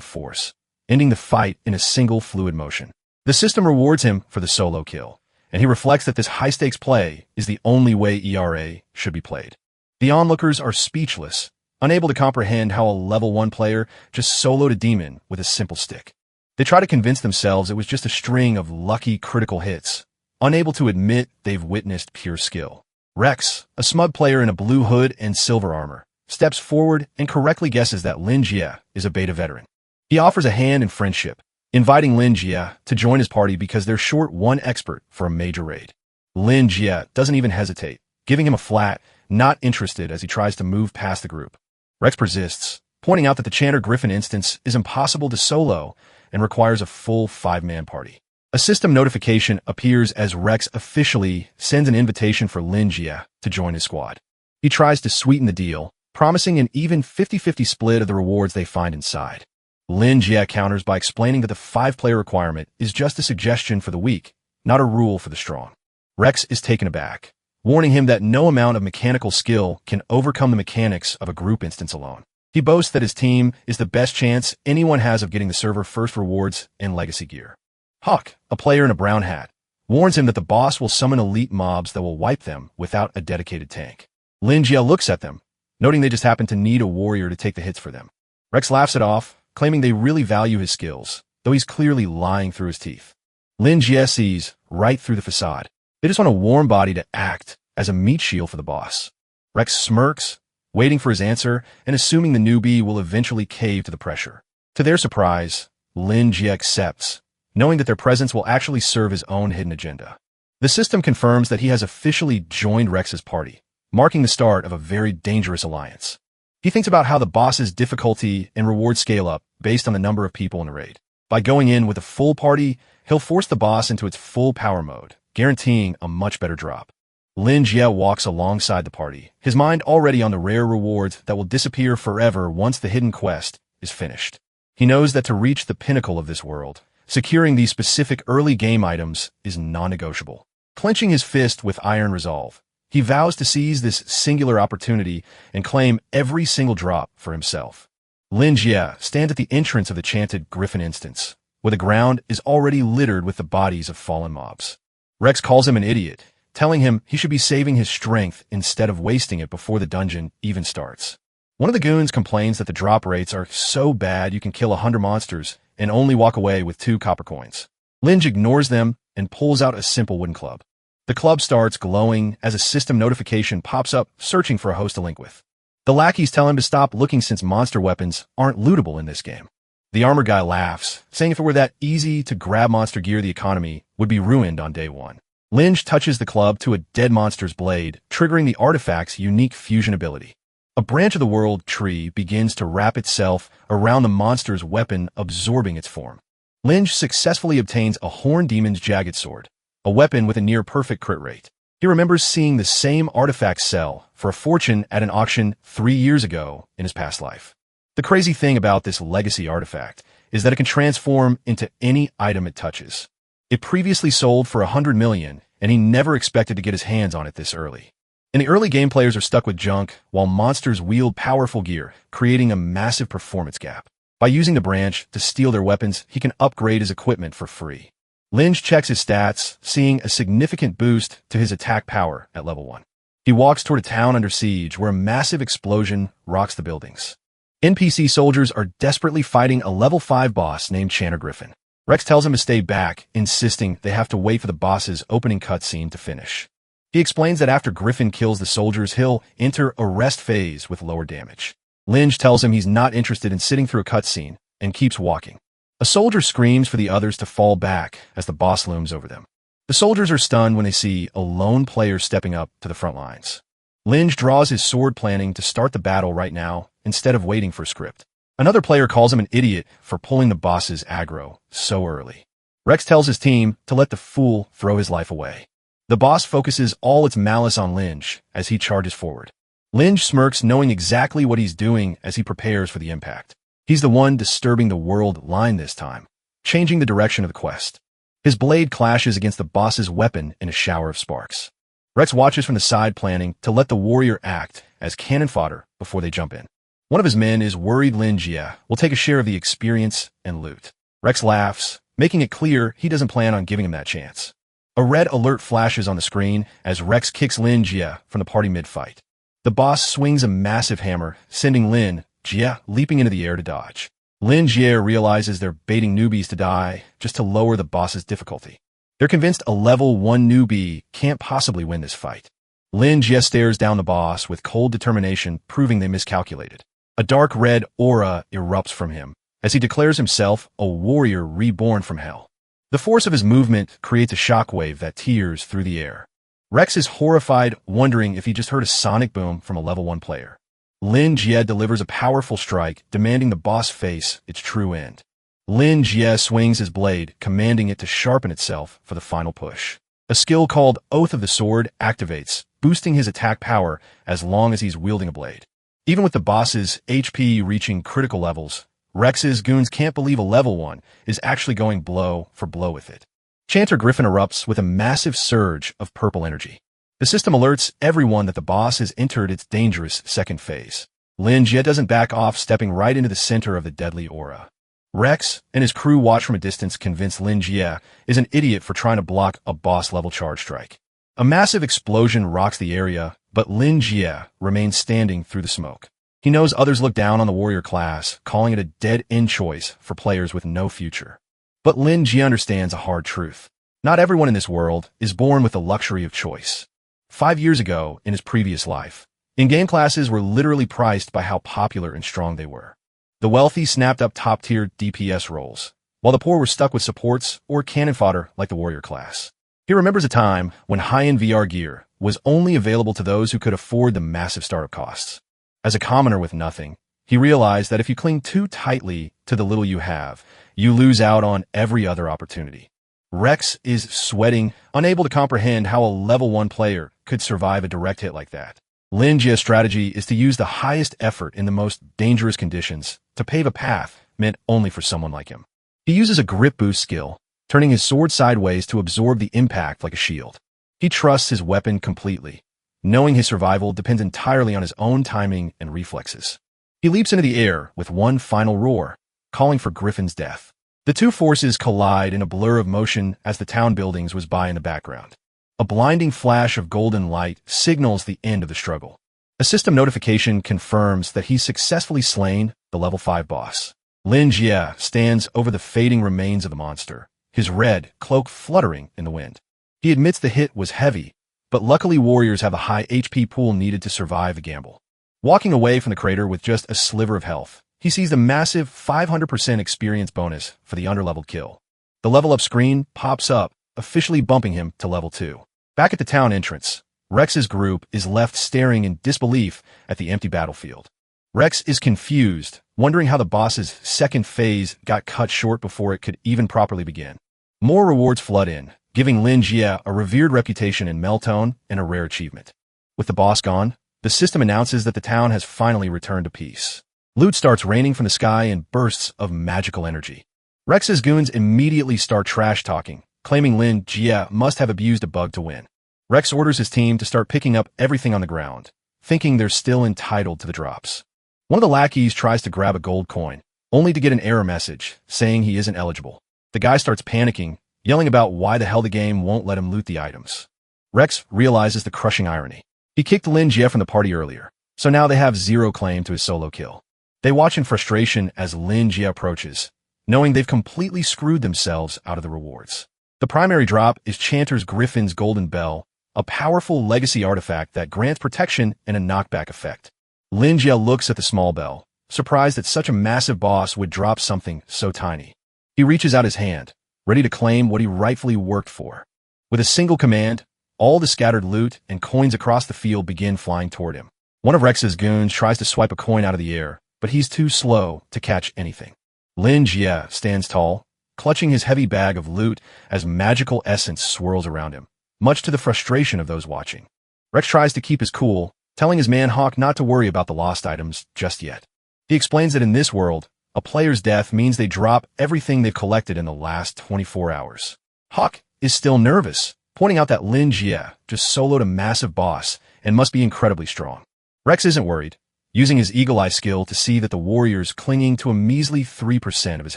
force, ending the fight in a single fluid motion. The system rewards him for the solo kill, and he reflects that this high-stakes play is the only way ERA should be played. The onlookers are speechless, unable to comprehend how a level 1 player just soloed a demon with a simple stick. They try to convince themselves it was just a string of lucky critical hits, unable to admit they've witnessed pure skill. Rex, a smug player in a blue hood and silver armor, steps forward and correctly guesses that Lin Jie is a beta veteran. He offers a hand in friendship, inviting Lin Jie to join his party because they're short one expert for a major raid. Lin Jie doesn't even hesitate, giving him a flat, not interested as he tries to move past the group. Rex persists, pointing out that the Chanter Griffin instance is impossible to solo and requires a full 5-man party. A system notification appears as Rex officially sends an invitation for Lin Jie to join his squad. He tries to sweeten the deal, promising an even 50-50 split of the rewards they find inside. Lin Jie counters by explaining that the 5-player requirement is just a suggestion for the weak, not a rule for the strong. Rex is taken aback, warning him that no amount of mechanical skill can overcome the mechanics of a group instance alone. He boasts that his team is the best chance anyone has of getting the server first rewards and legacy gear. Huck, a player in a brown hat, warns him that the boss will summon elite mobs that will wipe them without a dedicated tank. Lin Jie looks at them, noting they just happen to need a warrior to take the hits for them. Rex laughs it off, claiming they really value his skills, though he's clearly lying through his teeth. Lin Jie sees right through the facade. They just want a warm body to act as a meat shield for the boss. Rex smirks, waiting for his answer and assuming the newbie will eventually cave to the pressure. To their surprise, Lin Jie accepts, knowing that their presence will actually serve his own hidden agenda. The system confirms that he has officially joined Rex's party, marking the start of a very dangerous alliance. He thinks about how the boss's difficulty and reward scale up based on the number of people in the raid. By going in with a full party, he'll force the boss into its full power mode, guaranteeing a much better drop. Lin Jie walks alongside the party, his mind already on the rare rewards that will disappear forever once the hidden quest is finished. He knows that to reach the pinnacle of this world, securing these specific early game items is non-negotiable. Clenching his fist with iron resolve, he vows to seize this singular opportunity and claim every single drop for himself. Lin Jie stands at the entrance of the chanted Griffin instance, where the ground is already littered with the bodies of fallen mobs. Rex calls him an idiot, telling him he should be saving his strength instead of wasting it before the dungeon even starts. One of the goons complains that the drop rates are so bad you can kill 100 monsters and only walk away with 2 copper coins. Lin ignores them and pulls out a simple wooden club. The club starts glowing as a system notification pops up searching for a host to link with. The lackeys tell him to stop looking since monster weapons aren't lootable in this game. The armor guy laughs, saying if it were that easy to grab monster gear, the economy would be ruined on day 1. Lynch touches the club to a dead monster's blade, triggering the artifact's unique fusion ability. A branch of the world tree begins to wrap itself around the monster's weapon, absorbing its form. Lynch successfully obtains a Horn Demon's Jagged Sword, a weapon with a near-perfect crit rate. He remembers seeing the same artifact sell for a fortune at an auction 3 years ago in his past life. The crazy thing about this legacy artifact is that it can transform into any item it touches. It previously sold for 100 million, and he never expected to get his hands on it this early. In the early game, players are stuck with junk, while monsters wield powerful gear, creating a massive performance gap. By using the branch to steal their weapons, he can upgrade his equipment for free. Lynch checks his stats, seeing a significant boost to his attack power at level 1. He walks toward a town under siege where a massive explosion rocks the buildings. NPC soldiers are desperately fighting a level 5 boss named Chanter Griffin. Rex tells him to stay back, insisting they have to wait for the boss's opening cutscene to finish. He explains that after Griffin kills the soldiers, he'll enter a rest phase with lower damage. Lynch tells him he's not interested in sitting through a cutscene and keeps walking. A soldier screams for the others to fall back as the boss looms over them. The soldiers are stunned when they see a lone player stepping up to the front lines. Lynch draws his sword, planning to start the battle right now instead of waiting for a script. Another player calls him an idiot for pulling the boss's aggro so early. Rex tells his team to let the fool throw his life away. The boss focuses all its malice on Lynch as he charges forward. Lynch smirks, knowing exactly what he's doing as he prepares for the impact. He's the one disturbing the world line this time, changing the direction of the quest. His blade clashes against the boss's weapon in a shower of sparks. Rex watches from the side, planning to let the warrior act as cannon fodder before they jump in. One of his men is worried Lin Jie will take a share of the experience and loot. Rex laughs, making it clear he doesn't plan on giving him that chance. A red alert flashes on the screen as Rex kicks Lin Jie from the party mid-fight. The boss swings a massive hammer, sending Lin Jie leaping into the air to dodge. Lin Jie realizes they're baiting newbies to die just to lower the boss's difficulty. They're convinced a level 1 newbie can't possibly win this fight. Lin Jie stares down the boss with cold determination, proving they miscalculated. A dark red aura erupts from him as he declares himself a warrior reborn from hell. The force of his movement creates a shockwave that tears through the air. Rex is horrified, wondering if he just heard a sonic boom from a level 1 player. Lin Jie delivers a powerful strike, demanding the boss face its true end. Lin Jie swings his blade, commanding it to sharpen itself for the final push. A skill called Oath of the Sword activates, boosting his attack power as long as he's wielding a blade. Even with the boss's HP reaching critical levels, Rex's goons can't believe a level 1 is actually going blow for blow with it. Chanter Griffin erupts with a massive surge of purple energy. The system alerts everyone that the boss has entered its dangerous second phase. Lin Jie doesn't back off, stepping right into the center of the deadly aura. Rex and his crew watch from a distance, convinced Lin Jie is an idiot for trying to block a boss-level charge strike. A massive explosion rocks the area, but Lin Jie remains standing through the smoke. He knows others look down on the warrior class, calling it a dead-end choice for players with no future. But Lin Jie understands a hard truth. Not everyone in this world is born with the luxury of choice. 5 years ago, in his previous life, in-game classes were literally priced by how popular and strong they were. The wealthy snapped up top-tier DPS roles, while the poor were stuck with supports or cannon fodder like the warrior class. He remembers a time when high-end VR gear was only available to those who could afford the massive startup costs. As a commoner with nothing, he realized that if you cling too tightly to the little you have, you lose out on every other opportunity. Rex is sweating, unable to comprehend how a level 1 player could survive a direct hit like that. Lin Jie's strategy is to use the highest effort in the most dangerous conditions to pave a path meant only for someone like him. He uses a grip boost skill, turning his sword sideways to absorb the impact like a shield. He trusts his weapon completely, knowing his survival depends entirely on his own timing and reflexes. He leaps into the air with one final roar, calling for Griffin's death. The two forces collide in a blur of motion as the town buildings whiz by in the background. A blinding flash of golden light signals the end of the struggle. A system notification confirms that he's successfully slain the level 5 boss. Lin Jie stands over the fading remains of the monster, his red cloak fluttering in the wind. He admits the hit was heavy, but luckily warriors have a high HP pool needed to survive the gamble. Walking away from the crater with just a sliver of health, he sees the massive 500% experience bonus for the underleveled kill. The level up screen pops up, officially bumping him to level 2. Back at the town entrance, Rex's group is left staring in disbelief at the empty battlefield. Rex is confused, wondering how the boss's second phase got cut short before it could even properly begin. More rewards flood in, giving Lin Jie a revered reputation in Meltone and a rare achievement. With the boss gone, the system announces that the town has finally returned to peace. Loot starts raining from the sky in bursts of magical energy. Rex's goons immediately start trash-talking, claiming Lin Jie must have abused a bug to win. Rex orders his team to start picking up everything on the ground, thinking they're still entitled to the drops. One of the lackeys tries to grab a gold coin, only to get an error message saying he isn't eligible. The guy starts panicking, yelling about why the hell the game won't let him loot the items. Rex realizes the crushing irony. He kicked Lin Jie from the party earlier, so now they have zero claim to his solo kill. They watch in frustration as Lin Jie approaches, knowing they've completely screwed themselves out of the rewards. The primary drop is Chanter's Griffin's Golden Bell, a powerful legacy artifact that grants protection and a knockback effect. Lin Jie looks at the small bell, surprised that such a massive boss would drop something so tiny. He reaches out his hand, ready to claim what he rightfully worked for. With a single command, all the scattered loot and coins across the field begin flying toward him. One of Rex's goons tries to swipe a coin out of the air, but he's too slow to catch anything. Lin Jie stands tall, clutching his heavy bag of loot as magical essence swirls around him, much to the frustration of those watching. Rex tries to keep his cool, telling his man Hawk not to worry about the lost items just yet. He explains that in this world, a player's death means they drop everything they've collected in the last 24 hours. Hawk is still nervous, pointing out that Lin Jie just soloed a massive boss and must be incredibly strong. Rex isn't worried, using his eagle eye skill to see that the warrior's clinging to a measly 3% of his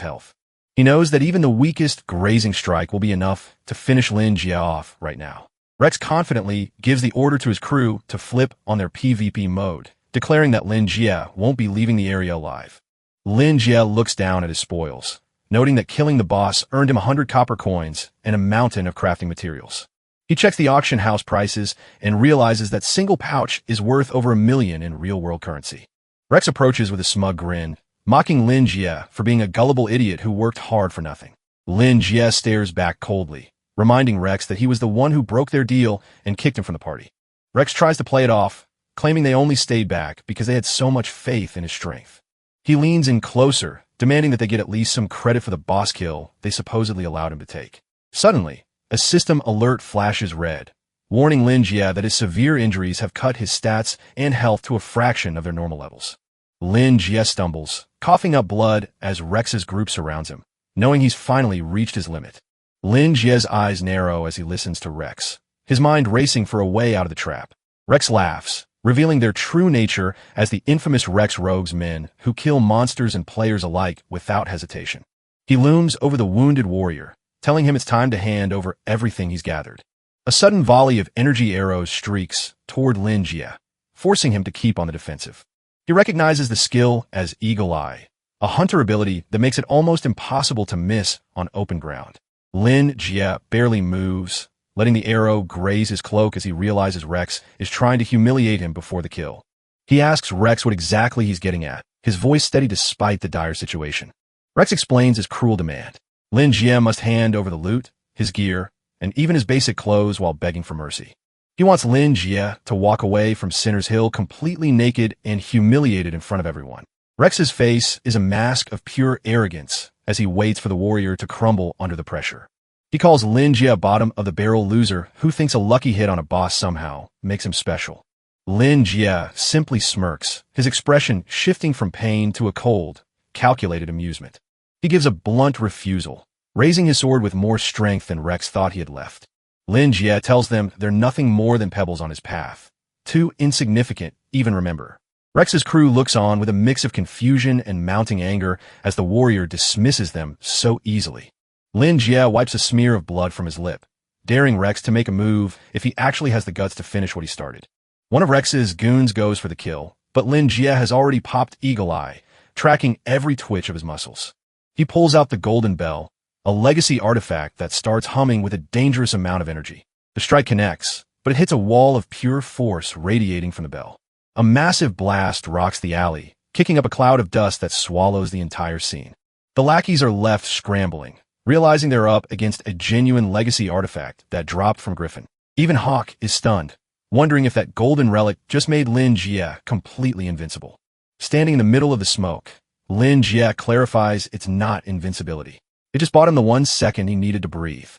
health. He He knows that even the weakest grazing strike will be enough to finish Lin Jie off right now. Rex confidently gives the order to his crew to flip on their PvP mode, declaring that Lin Jie won't be leaving the area alive. Lin Jie looks down at his spoils, noting that killing the boss earned him 100 copper coins and a mountain of crafting materials. He checks the auction house prices and realizes that single pouch is worth over 1 million in real-world currency. Rex approaches with a smug grin, mocking Lin Jie for being a gullible idiot who worked hard for nothing. Lin Jie stares back coldly, reminding Rex that he was the one who broke their deal and kicked him from the party. Rex tries to play it off, claiming they only stayed back because they had so much faith in his strength. He leans in closer, demanding that they get at least some credit for the boss kill they supposedly allowed him to take. Suddenly, a system alert flashes red, warning Lin Jie that his severe injuries have cut his stats and health to a fraction of their normal levels. Lin Jie stumbles, coughing up blood as Rex's group surrounds him, knowing he's finally reached his limit. Lin Jie's eyes narrow as he listens to Rex, his mind racing for a way out of the trap. Rex laughs, revealing their true nature as the infamous Rex Rogues men who kill monsters and players alike without hesitation. He looms over the wounded warrior, telling him it's time to hand over everything he's gathered. A sudden volley of energy arrows streaks toward Lin Jie, forcing him to keep on the defensive. He recognizes the skill as Eagle Eye, a hunter ability that makes it almost impossible to miss on open ground. Lin Jie barely moves, letting the arrow graze his cloak as he realizes Rex is trying to humiliate him before the kill. He asks Rex what exactly he's getting at, his voice steady despite the dire situation. Rex explains his cruel demand. Lin Jie must hand over the loot, his gear, and even his basic clothes while begging for mercy. He wants Lin Jie to walk away from Sinner's Hill completely naked and humiliated in front of everyone. Rex's face is a mask of pure arrogance as he waits for the warrior to crumble under the pressure. He calls Lin Jie a bottom-of-the-barrel loser who thinks a lucky hit on a boss somehow makes him special. Lin Jie simply smirks, his expression shifting from pain to a cold, calculated amusement. He gives a blunt refusal, raising his sword with more strength than Rex thought he had left. Lin Jie tells them they're nothing more than pebbles on his path, too insignificant even remember. Rex's crew looks on with a mix of confusion and mounting anger as the warrior dismisses them so easily. Lin Jie wipes a smear of blood from his lip, daring Rex to make a move if he actually has the guts to finish what he started. One of Rex's goons goes for the kill, but Lin Jie has already popped Eagle Eye, tracking every twitch of his muscles. He pulls out the Golden Bell, a legacy artifact that starts humming with a dangerous amount of energy. The strike connects, but it hits a wall of pure force radiating from the bell. A massive blast rocks the alley, kicking up a cloud of dust that swallows the entire scene. The lackeys are left scrambling, realizing they're up against a genuine legacy artifact that dropped from Griffin. Even Hawk is stunned, wondering if that golden relic just made Lin Jie completely invincible. Standing in the middle of the smoke, Lin Jie clarifies it's not invincibility. It just bought him the 1 second he needed to breathe.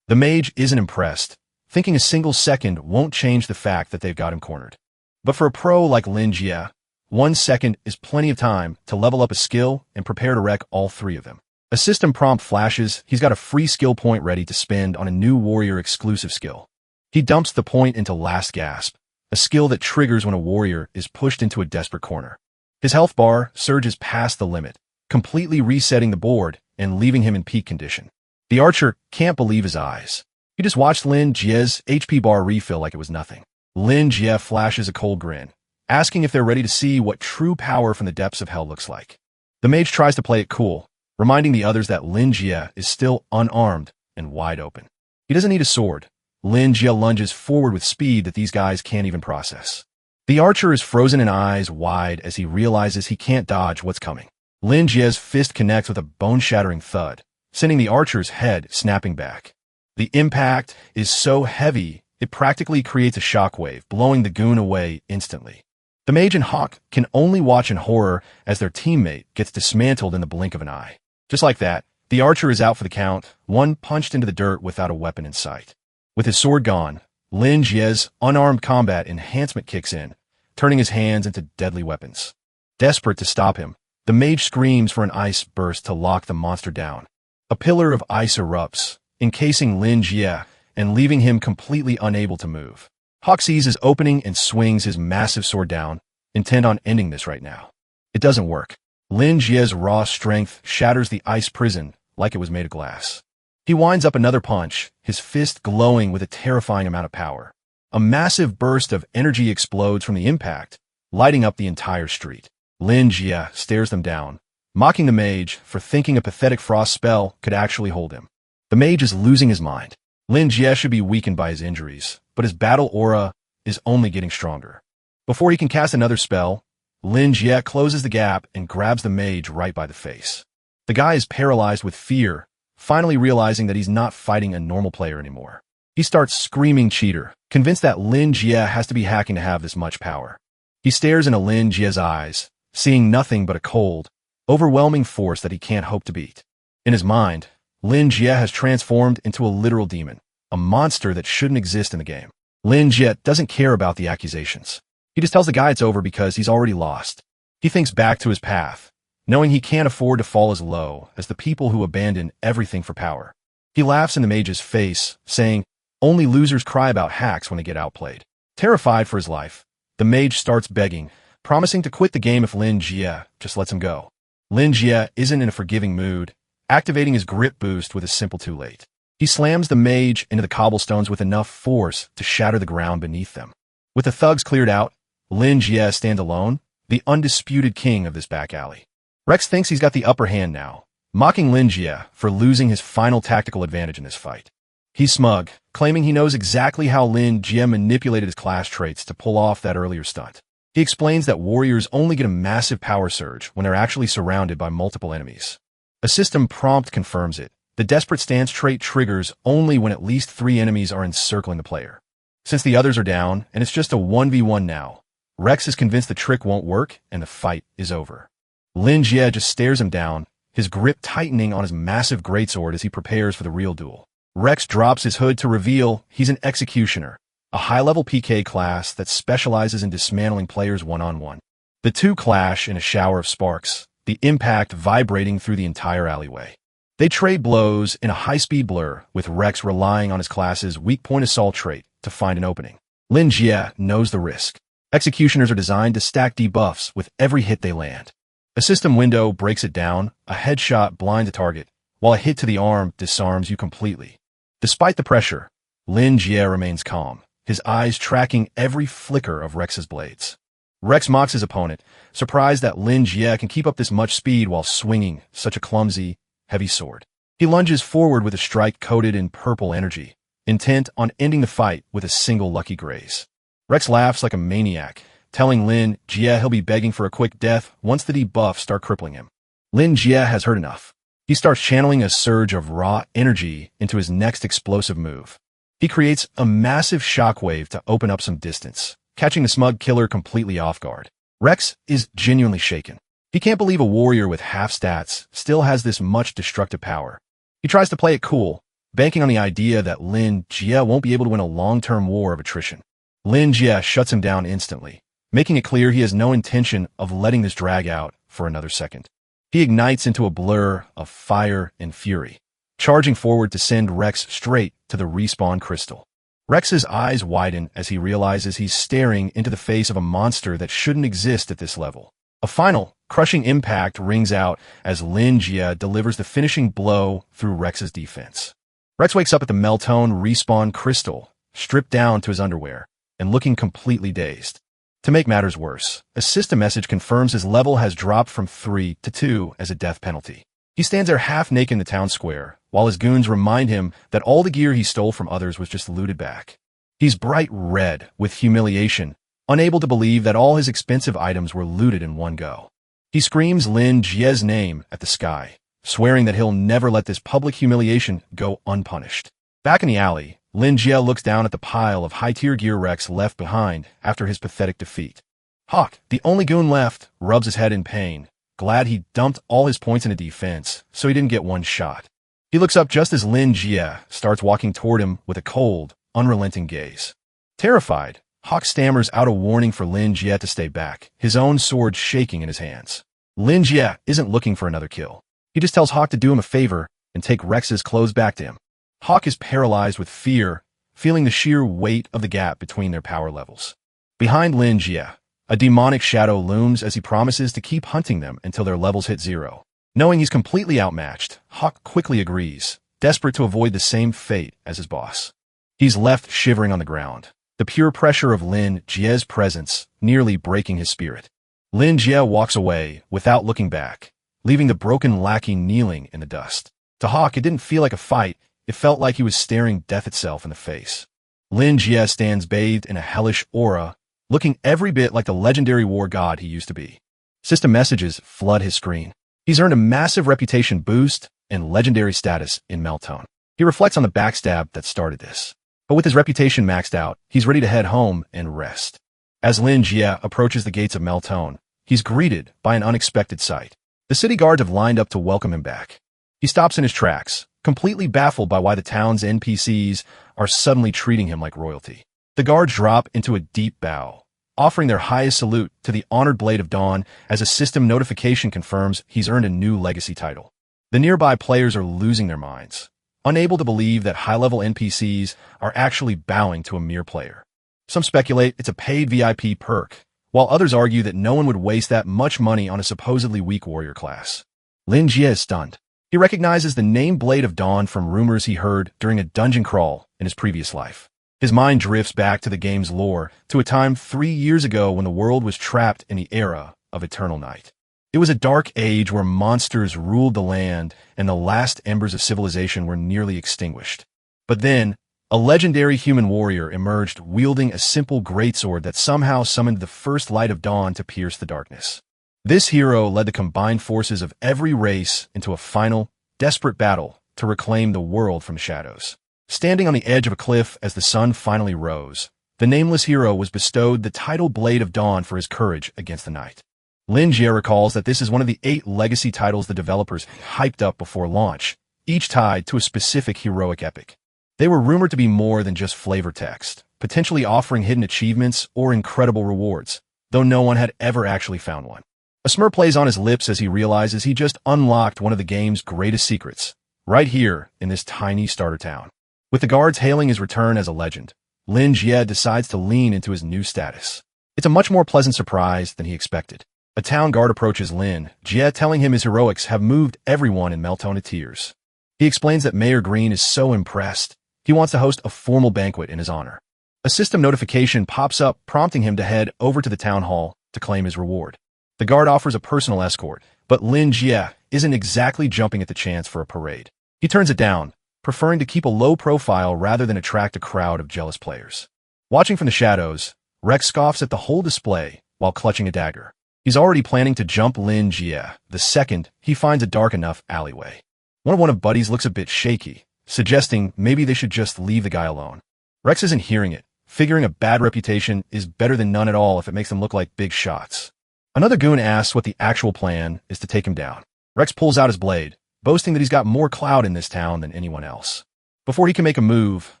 The mage isn't impressed, thinking a single second won't change the fact that they've got him cornered. But for a pro like Lin Jie, 1 second is plenty of time to level up a skill and prepare to wreck all 3 of them. A system prompt flashes he's got a free skill point ready to spend on a new warrior exclusive skill. He dumps the point into Last Gasp, a skill that triggers when a warrior is pushed into a desperate corner. His health bar surges past the limit, completely resetting the board and leaving him in peak condition. The archer can't believe his eyes. He just watched Lin Jie's HP bar refill like it was nothing. Lin Jie flashes a cold grin, asking if they're ready to see what true power from the depths of hell looks like. The mage tries to play it cool, reminding the others that Lin Jie is still unarmed and wide open. He doesn't need a sword. Lin Jie lunges forward with speed that these guys can't even process. The archer is frozen in eyes wide as he realizes he can't dodge what's coming. Lin Jie's fist connects with a bone-shattering thud, sending the archer's head snapping back. The impact is so heavy, it practically creates a shockwave, blowing the goon away instantly. The mage and Hawk can only watch in horror as their teammate gets dismantled in the blink of an eye. Just like that, the archer is out for the count, one punched into the dirt without a weapon in sight. With his sword gone, Lin Jie's unarmed combat enhancement kicks in, turning his hands into deadly weapons. Desperate to stop him, the mage screams for an ice burst to lock the monster down. A pillar of ice erupts, encasing Lin Jie and leaving him completely unable to move. Hawk sees his opening and swings his massive sword down, intent on ending this right now. It doesn't work. Lin Jie's raw strength shatters the ice prison, like it was made of glass. He winds up another punch, his fist glowing with a terrifying amount of power. A massive burst of energy explodes from the impact, lighting up the entire street. Lin Jie stares them down, mocking the mage for thinking a pathetic frost spell could actually hold him. The mage is losing his mind. Lin Jie should be weakened by his injuries, but his battle aura is only getting stronger. Before he can cast another spell, Lin Jie closes the gap and grabs the mage right by the face. The guy is paralyzed with fear, finally realizing that he's not fighting a normal player anymore. He starts screaming cheater, convinced that Lin Jie has to be hacking to have this much power. He stares into Lin Jie's eyes, seeing nothing but a cold, overwhelming force that he can't hope to beat. In his mind, Lin Jie has transformed into a literal demon, a monster that shouldn't exist in the game. Lin Jie doesn't care about the accusations. He just tells the guy it's over because he's already lost. He thinks back to his path, knowing he can't afford to fall as low as the people who abandon everything for power. He laughs in the mage's face, saying, "Only losers cry about hacks when they get outplayed." Terrified for his life, the mage starts begging, promising to quit the game if Lin Jie just lets him go. Lin Jie isn't in a forgiving mood, activating his grip boost with a simple too late. He slams the mage into the cobblestones with enough force to shatter the ground beneath them. With the thugs cleared out, Lin Jie stands alone, the undisputed king of this back alley. Rex thinks he's got the upper hand now, mocking Lin Jie for losing his final tactical advantage in this fight. He's smug, claiming he knows exactly how Lin Jie manipulated his class traits to pull off that earlier stunt. He explains that warriors only get a massive power surge when they're actually surrounded by multiple enemies. A system prompt confirms it. The desperate stance trait triggers only when at least 3 enemies are encircling the player. Since the others are down, and it's just a 1v1 now, Rex is convinced the trick won't work and the fight is over. Lin Jie just stares him down, his grip tightening on his massive greatsword as he prepares for the real duel. Rex drops his hood to reveal he's an executioner, a high-level PK class that specializes in dismantling players one-on-one. The two clash in a shower of sparks, the impact vibrating through the entire alleyway. They trade blows in a high-speed blur, with Rex relying on his class's weak point assault trait to find an opening. Lin Jie knows the risk. Executioners are designed to stack debuffs with every hit they land. A system window breaks it down, a headshot blinds a target, while a hit to the arm disarms you completely. Despite the pressure, Lin Jie remains calm, his eyes tracking every flicker of Rex's blades. Rex mocks his opponent, surprised that Lin Jie can keep up this much speed while swinging such a clumsy, heavy sword. He lunges forward with a strike coated in purple energy, intent on ending the fight with a single lucky graze. Rex laughs like a maniac, telling Lin Jie he'll be begging for a quick death once the debuffs start crippling him. Lin Jie has heard enough. He starts channeling a surge of raw energy into his next explosive move. He creates a massive shockwave to open up some distance, catching the smug killer completely off guard. Rex is genuinely shaken. He can't believe a warrior with half stats still has this much destructive power. He tries to play it cool, banking on the idea that Lin Jie won't be able to win a long-term war of attrition. Lin Jie shuts him down instantly, making it clear he has no intention of letting this drag out for another second. He ignites into a blur of fire and fury, charging forward to send Rex straight to the respawn crystal. Rex's eyes widen as he realizes he's staring into the face of a monster that shouldn't exist at this level. A final, crushing impact rings out as Lin Jie delivers the finishing blow through Rex's defense. Rex wakes up at the Meltone respawn crystal, stripped down to his underwear, and looking completely dazed. To make matters worse, a system message confirms his level has dropped from 3 to 2 as a death penalty. He stands there half-naked in the town square, while his goons remind him that all the gear he stole from others was just looted back. He's bright red with humiliation, unable to believe that all his expensive items were looted in one go. He screams Lin Jie's name at the sky, swearing that he'll never let this public humiliation go unpunished. Back in the alley, Lin Jie looks down at the pile of high-tier gear Rex left behind after his pathetic defeat. Hawk, the only goon left, rubs his head in pain, glad he dumped all his points into defense so he didn't get one shot. He looks up just as Lin Jie starts walking toward him with a cold, unrelenting gaze. Terrified, Hawk stammers out a warning for Lin Jie to stay back, his own sword shaking in his hands. Lin Jie isn't looking for another kill. He just tells Hawk to do him a favor and take Rex's clothes back to him. Hawk is paralyzed with fear, feeling the sheer weight of the gap between their power levels. Behind Lin Jie, a demonic shadow looms as he promises to keep hunting them until their levels hit 0. Knowing he's completely outmatched, Hawk quickly agrees, desperate to avoid the same fate as his boss. He's left shivering on the ground, the pure pressure of Lin Jie's presence nearly breaking his spirit. Lin Jie walks away without looking back, leaving the broken lackey kneeling in the dust. To Hawk, it didn't feel like a fight, it felt like he was staring death itself in the face. Lin Jie stands bathed in a hellish aura, looking every bit like the legendary war god he used to be. System messages flood his screen. He's earned a massive reputation boost and legendary status in Meltone. He reflects on the backstab that started this. But with his reputation maxed out, he's ready to head home and rest. As Lin Jie approaches the gates of Meltone, he's greeted by an unexpected sight. The city guards have lined up to welcome him back. He stops in his tracks, completely baffled by why the town's NPCs are suddenly treating him like royalty. The guards drop into a deep bow, offering their highest salute to the honored Blade of Dawn as a system notification confirms he's earned a new legacy title. The nearby players are losing their minds, unable to believe that high-level NPCs are actually bowing to a mere player. Some speculate it's a paid VIP perk, while others argue that no one would waste that much money on a supposedly weak warrior class. Lin Jie is stunned. He recognizes the name Blade of Dawn from rumors he heard during a dungeon crawl in his previous life. His mind drifts back to the game's lore, to a time 3 years ago when the world was trapped in the era of Eternal Night. It was a dark age where monsters ruled the land and the last embers of civilization were nearly extinguished. But then, a legendary human warrior emerged wielding a simple greatsword that somehow summoned the first light of dawn to pierce the darkness. This hero led the combined forces of every race into a final, desperate battle to reclaim the world from shadows. Standing on the edge of a cliff as the sun finally rose, the nameless hero was bestowed the title Blade of Dawn for his courage against the night. Lin Jie recalls that this is one of the 8 legacy titles the developers hyped up before launch, each tied to a specific heroic epic. They were rumored to be more than just flavor text, potentially offering hidden achievements or incredible rewards, though no one had ever actually found one. A smirk plays on his lips as he realizes he just unlocked one of the game's greatest secrets, right here in this tiny starter town. With the guards hailing his return as a legend, Lin Jie decides to lean into his new status. It's a much more pleasant surprise than he expected. A town guard approaches Lin Jie, telling him his heroics have moved everyone in Meltone to tears. He explains that Mayor Green is so impressed, he wants to host a formal banquet in his honor. A system notification pops up, prompting him to head over to the town hall to claim his reward. The guard offers a personal escort, but Lin Jie isn't exactly jumping at the chance for a parade. He turns it down, preferring to keep a low profile rather than attract a crowd of jealous players. Watching from the shadows, Rex scoffs at the whole display while clutching a dagger. He's already planning to jump Lin Jie the second he finds a dark enough alleyway. One of Buddies looks a bit shaky, suggesting maybe they should just leave the guy alone. Rex isn't hearing it, figuring a bad reputation is better than none at all if it makes them look like big shots. Another goon asks what the actual plan is to take him down. Rex pulls out his blade, boasting that he's got more clout in this town than anyone else. Before he can make a move,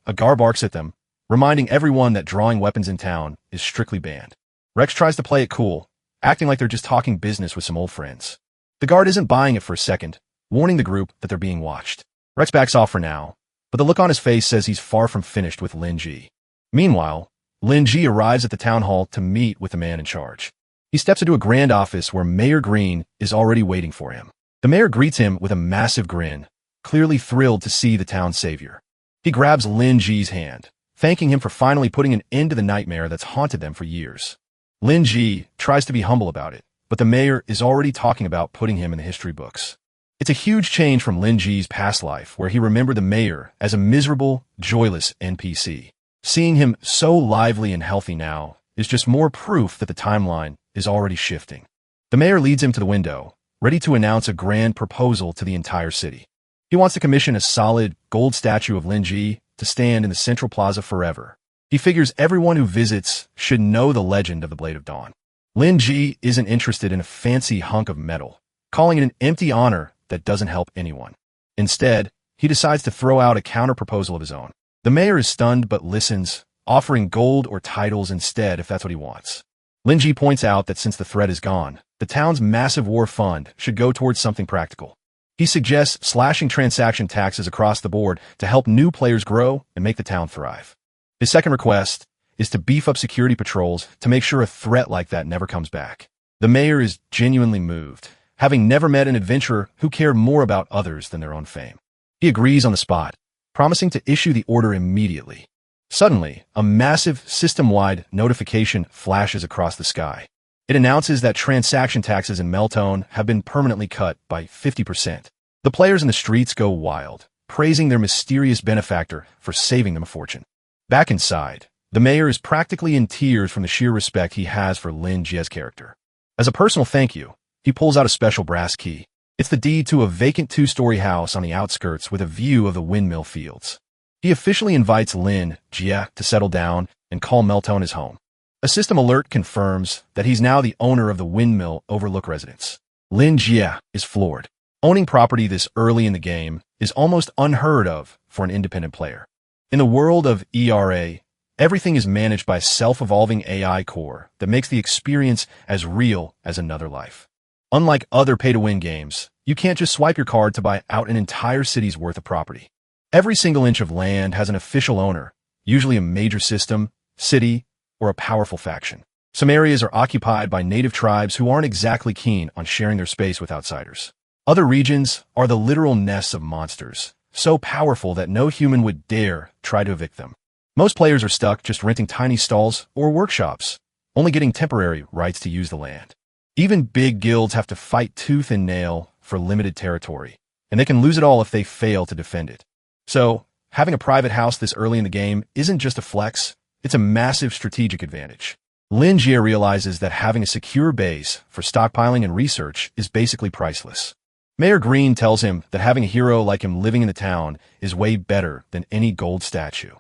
a guard barks at them, reminding everyone that drawing weapons in town is strictly banned. Rex tries to play it cool, acting like they're just talking business with some old friends. The guard isn't buying it for a second, warning the group that they're being watched. Rex backs off for now, but the look on his face says he's far from finished with Lin Jie. Meanwhile, Lin Jie arrives at the town hall to meet with the man in charge. He steps into a grand office where Mayor Green is already waiting for him. The mayor greets him with a massive grin, clearly thrilled to see the town's savior. He grabs Lin Jie's hand, thanking him for finally putting an end to the nightmare that's haunted them for years. Lin Jie tries to be humble about it, but the mayor is already talking about putting him in the history books. It's a huge change from Lin Jie's past life, where he remembered the mayor as a miserable, joyless NPC. Seeing him so lively and healthy now is just more proof that the timeline is already shifting. The mayor leads him to the window, ready to announce a grand proposal to the entire city. He wants to commission a solid, gold statue of Lin Jie to stand in the central plaza forever. He figures everyone who visits should know the legend of the Blade of Dawn. Lin Jie isn't interested in a fancy hunk of metal, calling it an empty honor that doesn't help anyone. Instead, he decides to throw out a counter-proposal of his own. The mayor is stunned but listens, offering gold or titles instead if that's what he wants. Lin Jie points out that since the threat is gone, the town's massive war fund should go towards something practical. He suggests slashing transaction taxes across the board to help new players grow and make the town thrive. His second request is to beef up security patrols to make sure a threat like that never comes back. The mayor is genuinely moved, having never met an adventurer who cared more about others than their own fame. He agrees on the spot, promising to issue the order immediately. Suddenly, a massive system-wide notification flashes across the sky. It announces that transaction taxes in Meltone have been permanently cut by 50%. The players in the streets go wild, praising their mysterious benefactor for saving them a fortune. Back inside, the mayor is practically in tears from the sheer respect he has for Lin Jie's character. As a personal thank you, he pulls out a special brass key. It's the deed to a vacant 2-story house on the outskirts with a view of the windmill fields. He officially invites Lin Jie to settle down and call Meltone his home. A system alert confirms that he's now the owner of the windmill overlook residence. Lin Jie is floored. Owning property this early in the game is almost unheard of for an independent player. In the world of ERA, everything is managed by a self-evolving AI core that makes the experience as real as another life. Unlike other pay-to-win games, you can't just swipe your card to buy out an entire city's worth of property. Every single inch of land has an official owner, usually a major system, city, or a powerful faction. Some areas are occupied by native tribes who aren't exactly keen on sharing their space with outsiders. Other regions are the literal nests of monsters, so powerful that no human would dare try to evict them. Most players are stuck just renting tiny stalls or workshops, only getting temporary rights to use the land. Even big guilds have to fight tooth and nail for limited territory, and they can lose it all if they fail to defend it. So, having a private house this early in the game isn't just a flex, it's a massive strategic advantage. Lin Jie realizes that having a secure base for stockpiling and research is basically priceless. Mayor Green tells him that having a hero like him living in the town is way better than any gold statue.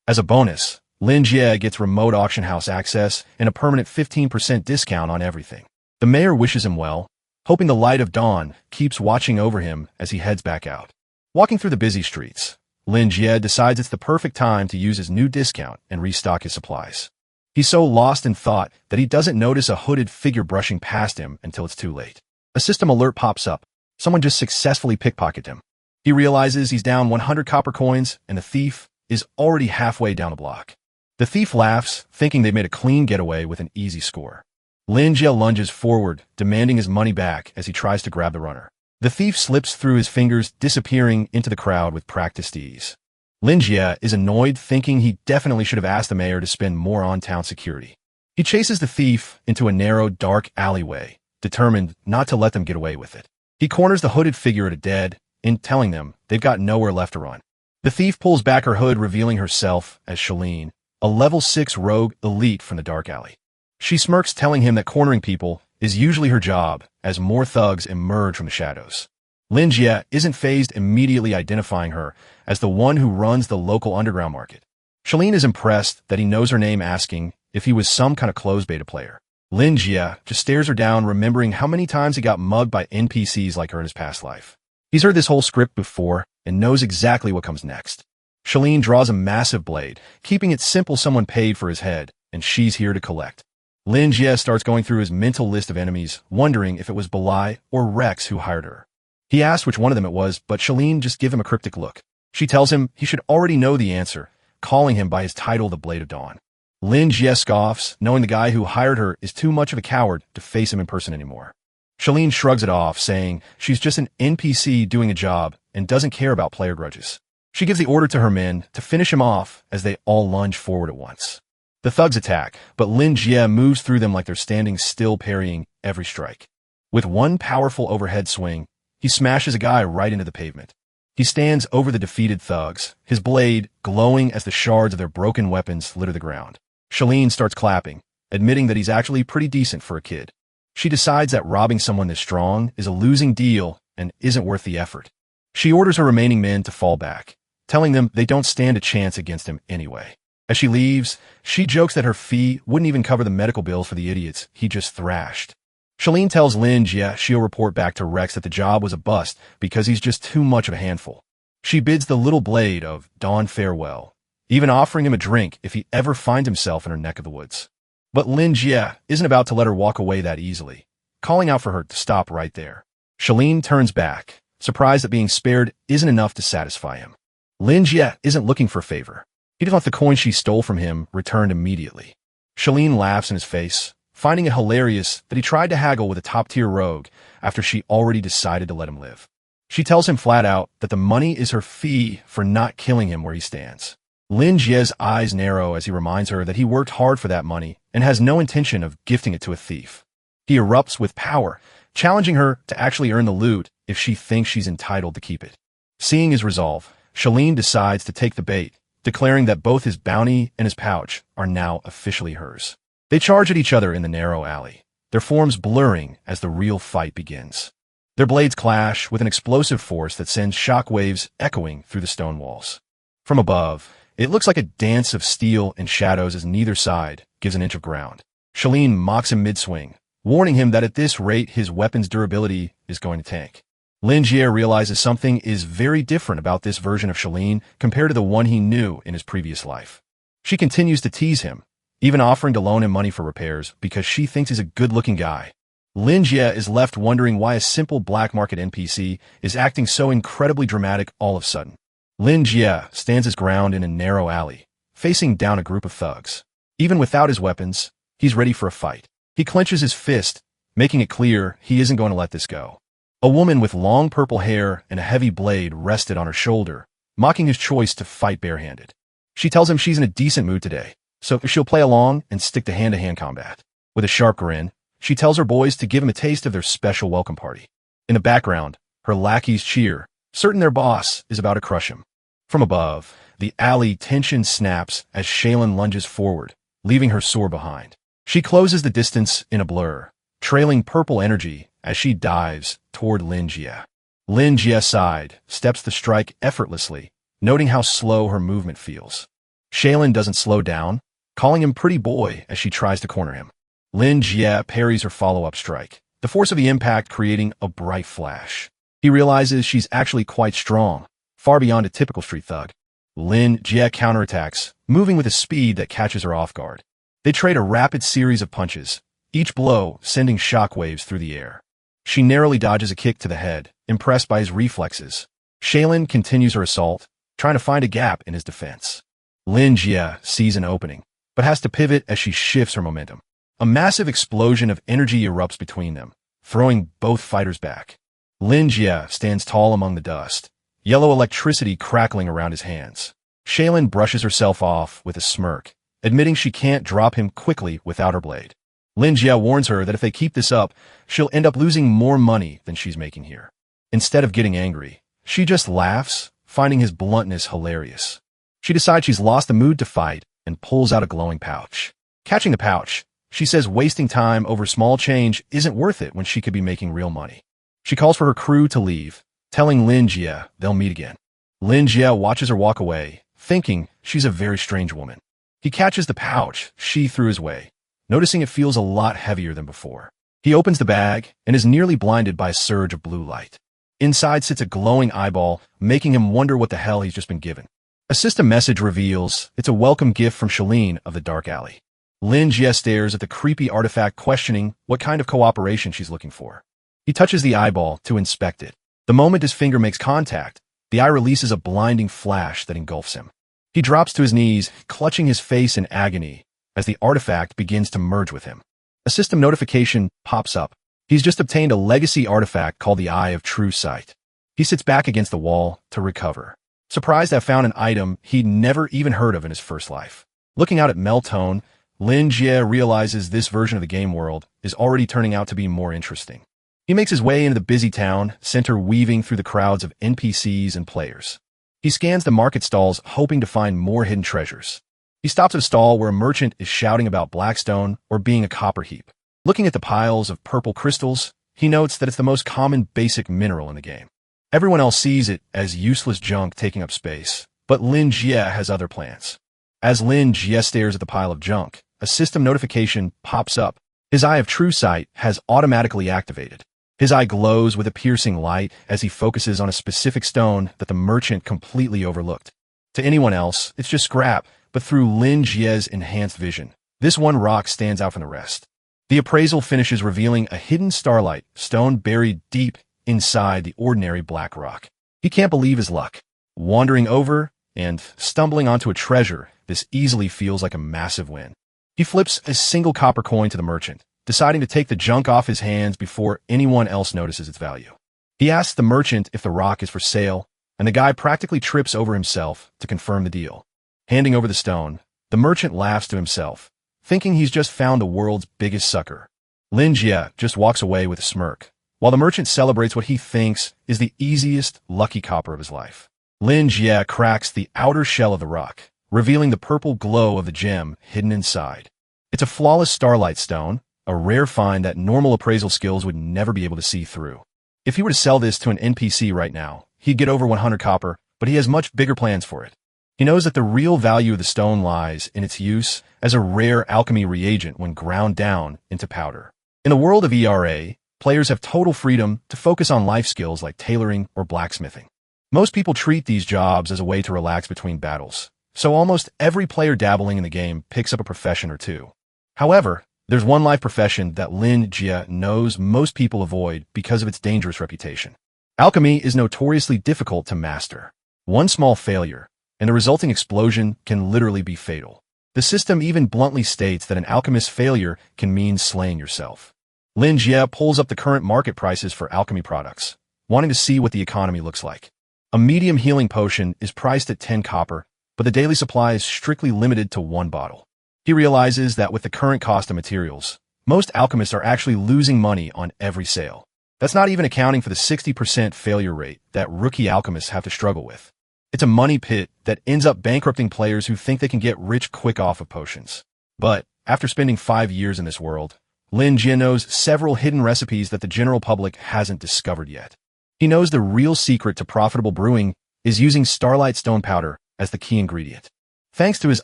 As a bonus, Lin Jie gets remote auction house access and a permanent 15% discount on everything. The mayor wishes him well, hoping the light of dawn keeps watching over him as he heads back out. Walking through the busy streets, Lin Jie decides it's the perfect time to use his new discount and restock his supplies. He's so lost in thought that he doesn't notice a hooded figure brushing past him until it's too late. A system alert pops up. Someone just successfully pickpocketed him. He realizes he's down 100 copper coins and the thief is already halfway down the block. The thief laughs, thinking they made a clean getaway with an easy score. Lin Jie lunges forward, demanding his money back as he tries to grab the runner. The thief slips through his fingers, disappearing into the crowd with practiced ease. Lin Jie is annoyed, thinking he definitely should have asked the mayor to spend more on town security. He chases the thief into a narrow, dark alleyway, determined not to let them get away with it. He corners the hooded figure at a dead end, telling them they've got nowhere left to run. The thief pulls back her hood, revealing herself as Shalene, a level 6 rogue elite from the dark alley. She smirks, telling him that cornering people is usually her job as more thugs emerge from the shadows. Lin Jie isn't fazed, immediately identifying her as the one who runs the local underground market. Shalene is impressed that he knows her name, asking if he was some kind of closed beta player. Lin Jie just stares her down, remembering how many times he got mugged by NPCs like her in his past life. He's heard this whole script before and knows exactly what comes next. Shalene draws a massive blade, keeping it simple. Someone paid for his head, and she's here to collect. Lin Jie starts going through his mental list of enemies, wondering if it was Belai or Rex who hired her. He asks which one of them it was, but Shalene just gives him a cryptic look. She tells him he should already know the answer, calling him by his title, the Blade of Dawn. Lin Jie scoffs, knowing the guy who hired her is too much of a coward to face him in person anymore. Shalene shrugs it off, saying she's just an NPC doing a job and doesn't care about player grudges. She gives the order to her men to finish him off as they all lunge forward at once. The thugs attack, but Lin Jie moves through them like they're standing still, parrying every strike. With one powerful overhead swing, he smashes a guy right into the pavement. He stands over the defeated thugs, his blade glowing as the shards of their broken weapons litter the ground. Shalene starts clapping, admitting that he's actually pretty decent for a kid. She decides that robbing someone this strong is a losing deal and isn't worth the effort. She orders her remaining men to fall back, telling them they don't stand a chance against him anyway. As she leaves, she jokes that her fee wouldn't even cover the medical bills for the idiots he just thrashed. Shalene tells Lin Jie she'll report back to Rex that the job was a bust because he's just too much of a handful. She bids the little Blade of Dawn farewell, even offering him a drink if he ever finds himself in her neck of the woods. But Lin Jie isn't about to let her walk away that easily, calling out for her to stop right there. Shalene turns back, surprised that being spared isn't enough to satisfy him. Lin Jie isn't looking for favor. He just wants the coin she stole from him returned immediately. Shalene laughs in his face, finding it hilarious that he tried to haggle with a top-tier rogue after she already decided to let him live. She tells him flat out that the money is her fee for not killing him where he stands. Lin Jie's eyes narrow as he reminds her that he worked hard for that money and has no intention of gifting it to a thief. He erupts with power, challenging her to actually earn the loot if she thinks she's entitled to keep it. Seeing his resolve, Shalene decides to take the bait, declaring that both his bounty and his pouch are now officially hers. They charge at each other in the narrow alley, their forms blurring as the real fight begins. Their blades clash with an explosive force that sends shockwaves echoing through the stone walls. From above, it looks like a dance of steel and shadows as neither side gives an inch of ground. Shalene mocks him mid-swing, warning him that at this rate his weapon's durability is going to tank. Lin Jie realizes something is very different about this version of Shalene compared to the one he knew in his previous life. She continues to tease him, even offering to loan him money for repairs because she thinks he's a good-looking guy. Lin Jie is left wondering why a simple black market NPC is acting so incredibly dramatic all of a sudden. Lin Jie stands his ground in a narrow alley, facing down a group of thugs. Even without his weapons, he's ready for a fight. He clenches his fist, making it clear he isn't going to let this go. A woman with long purple hair and a heavy blade rested on her shoulder, mocking his choice to fight barehanded. She tells him she's in a decent mood today, so she'll play along and stick to hand-to-hand combat. With a sharp grin, she tells her boys to give him a taste of their special welcome party. In the background, her lackeys cheer, certain their boss is about to crush him. From above, the alley tension snaps as Shaylin lunges forward, leaving her sore behind. She closes the distance in a blur, trailing purple energy as she dives toward Lin Jie. Lin Jie sighed, steps to strike effortlessly, noting how slow her movement feels. Shaylin doesn't slow down, calling him pretty boy as she tries to corner him. Lin Jie parries her follow-up strike, the force of the impact creating a bright flash. He realizes she's actually quite strong, far beyond a typical street thug. Lin Jie counterattacks, moving with a speed that catches her off guard. They trade a rapid series of punches, each blow sending shockwaves through the air. She narrowly dodges a kick to the head, impressed by his reflexes. Shaylin continues her assault, trying to find a gap in his defense. Lin Jie sees an opening, but has to pivot as she shifts her momentum. A massive explosion of energy erupts between them, throwing both fighters back. Lin Jie stands tall among the dust, yellow electricity crackling around his hands. Shaylin brushes herself off with a smirk, admitting she can't drop him quickly without her blade. Lin Jie warns her that if they keep this up, she'll end up losing more money than she's making here. Instead of getting angry, she just laughs, finding his bluntness hilarious. She decides she's lost the mood to fight and pulls out a glowing pouch. Catching the pouch, she says wasting time over small change isn't worth it when she could be making real money. She calls for her crew to leave, telling Lin Jie they'll meet again. Lin Jie watches her walk away, thinking she's a very strange woman. He catches the pouch she threw his way, noticing it feels a lot heavier than before. He opens the bag and is nearly blinded by a surge of blue light. Inside sits a glowing eyeball, making him wonder what the hell he's just been given. A system message reveals it's a welcome gift from Shalene of the Dark Alley. Lin Jie stares at the creepy artifact, questioning what kind of cooperation she's looking for. He touches the eyeball to inspect it. The moment his finger makes contact, the eye releases a blinding flash that engulfs him. He drops to his knees, clutching his face in agony as the artifact begins to merge with him. A system notification pops up. He's just obtained a legacy artifact called the Eye of True Sight. He sits back against the wall to recover, surprised to have found an item he'd never even heard of in his first life. Looking out at Meltone, Lin Jie realizes this version of the game world is already turning out to be more interesting. He makes his way into the busy town center, weaving through the crowds of NPCs and players. He scans the market stalls, hoping to find more hidden treasures. He stops at a stall where a merchant is shouting about blackstone or being a copper heap. Looking at the piles of purple crystals, he notes that it's the most common basic mineral in the game. Everyone else sees it as useless junk taking up space, but Lin Jie has other plans. As Lin Jie stares at the pile of junk, a system notification pops up. His Eye of True Sight has automatically activated. His eye glows with a piercing light as he focuses on a specific stone that the merchant completely overlooked. To anyone else, it's just scrap, but through Lin Jie's enhanced vision, this one rock stands out from the rest. The appraisal finishes revealing a hidden starlight stone buried deep inside the ordinary black rock. He can't believe his luck. Wandering over and stumbling onto a treasure, this easily feels like a massive win. He flips a single copper coin to the merchant, deciding to take the junk off his hands before anyone else notices its value. He asks the merchant if the rock is for sale, and the guy practically trips over himself to confirm the deal. Handing over the stone, the merchant laughs to himself, thinking he's just found the world's biggest sucker. Lin Jie just walks away with a smirk, while the merchant celebrates what he thinks is the easiest, lucky copper of his life. Lin Jie cracks the outer shell of the rock, revealing the purple glow of the gem hidden inside. It's a flawless starlight stone, a rare find that normal appraisal skills would never be able to see through. If he were to sell this to an NPC right now, he'd get over 100 copper, but he has much bigger plans for it. He knows that the real value of the stone lies in its use as a rare alchemy reagent when ground down into powder. In the world of ERA, players have total freedom to focus on life skills like tailoring or blacksmithing. Most people treat these jobs as a way to relax between battles, so almost every player dabbling in the game picks up a profession or two. However, there's one life profession that Lin Jie knows most people avoid because of its dangerous reputation. Alchemy is notoriously difficult to master. One small failure, and the resulting explosion can literally be fatal. The system even bluntly states that an alchemist's failure can mean slaying yourself. Lin Jie pulls up the current market prices for alchemy products, wanting to see what the economy looks like. A medium healing potion is priced at 10 copper, but the daily supply is strictly limited to 1 bottle. He realizes that with the current cost of materials, most alchemists are actually losing money on every sale. That's not even accounting for the 60% failure rate that rookie alchemists have to struggle with. It's a money pit that ends up bankrupting players who think they can get rich quick off of potions. But after spending 5 years in this world, Lin Jie knows several hidden recipes that the general public hasn't discovered yet. He knows the real secret to profitable brewing is using starlight stone powder as the key ingredient. Thanks to his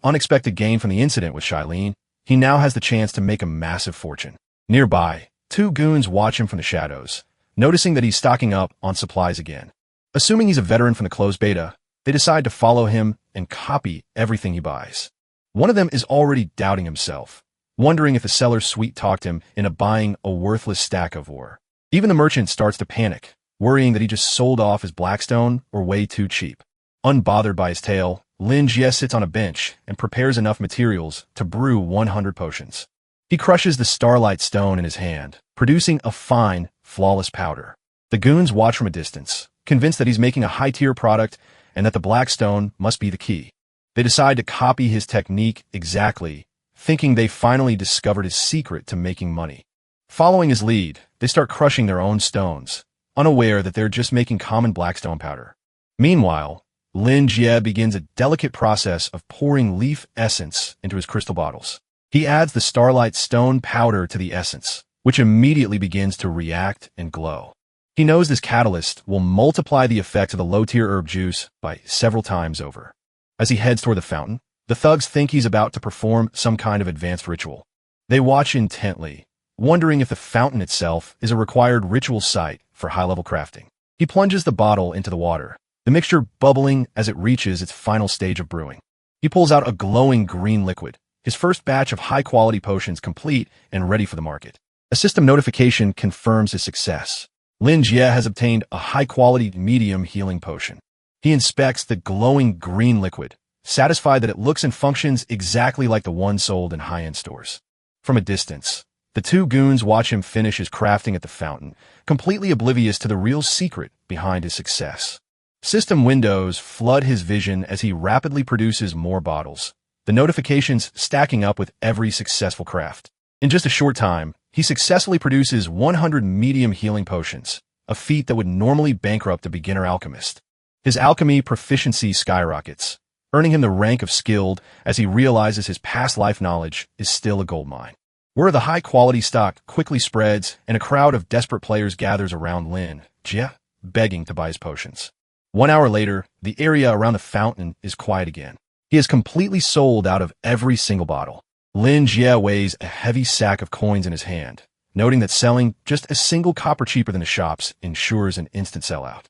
unexpected gain from the incident with Shailene, he now has the chance to make a massive fortune. Nearby, 2 goons watch him from the shadows, noticing that he's stocking up on supplies again. Assuming he's a veteran from the closed beta, they decide to follow him and copy everything he buys. One of them is already doubting himself, wondering if the seller sweet-talked him into buying a worthless stack of ore. Even the merchant starts to panic, worrying that he just sold off his blackstone or way too cheap. Unbothered by his tale, Lin Jie sits on a bench and prepares enough materials to brew 100 potions. He crushes the starlight stone in his hand, producing a fine, flawless powder. The goons watch from a distance, convinced that he's making a high-tier product and that the black stone must be the key. They decide to copy his technique exactly, thinking they finally discovered his secret to making money. Following his lead, they start crushing their own stones, unaware that they're just making common blackstone powder. Meanwhile, Lin Jie begins a delicate process of pouring leaf essence into his crystal bottles. He adds the starlight stone powder to the essence, which immediately begins to react and glow. He knows this catalyst will multiply the effect of the low-tier herb juice by several times over. As he heads toward the fountain, the thugs think he's about to perform some kind of advanced ritual. They watch intently, wondering if the fountain itself is a required ritual site for high-level crafting. He plunges the bottle into the water, the mixture bubbling as it reaches its final stage of brewing. He pulls out a glowing green liquid, his first batch of high-quality potions complete and ready for the market. A system notification confirms his success. Lin Jie has obtained a high-quality medium healing potion. He inspects the glowing green liquid, satisfied that it looks and functions exactly like the one sold in high-end stores. From a distance, the 2 goons watch him finish his crafting at the fountain, completely oblivious to the real secret behind his success. System windows flood his vision as he rapidly produces more bottles, the notifications stacking up with every successful craft. In just a short time, he successfully produces 100 medium healing potions, a feat that would normally bankrupt a beginner alchemist. His alchemy proficiency skyrockets, earning him the rank of skilled as he realizes his past life knowledge is still a goldmine. Word of the high-quality stock quickly spreads, and a crowd of desperate players gathers around Lin Jie, begging to buy his potions. 1 hour later, the area around the fountain is quiet again. He has completely sold out of every single bottle. Lin Jie weighs a heavy sack of coins in his hand, noting that selling just a single copper cheaper than the shops ensures an instant sellout.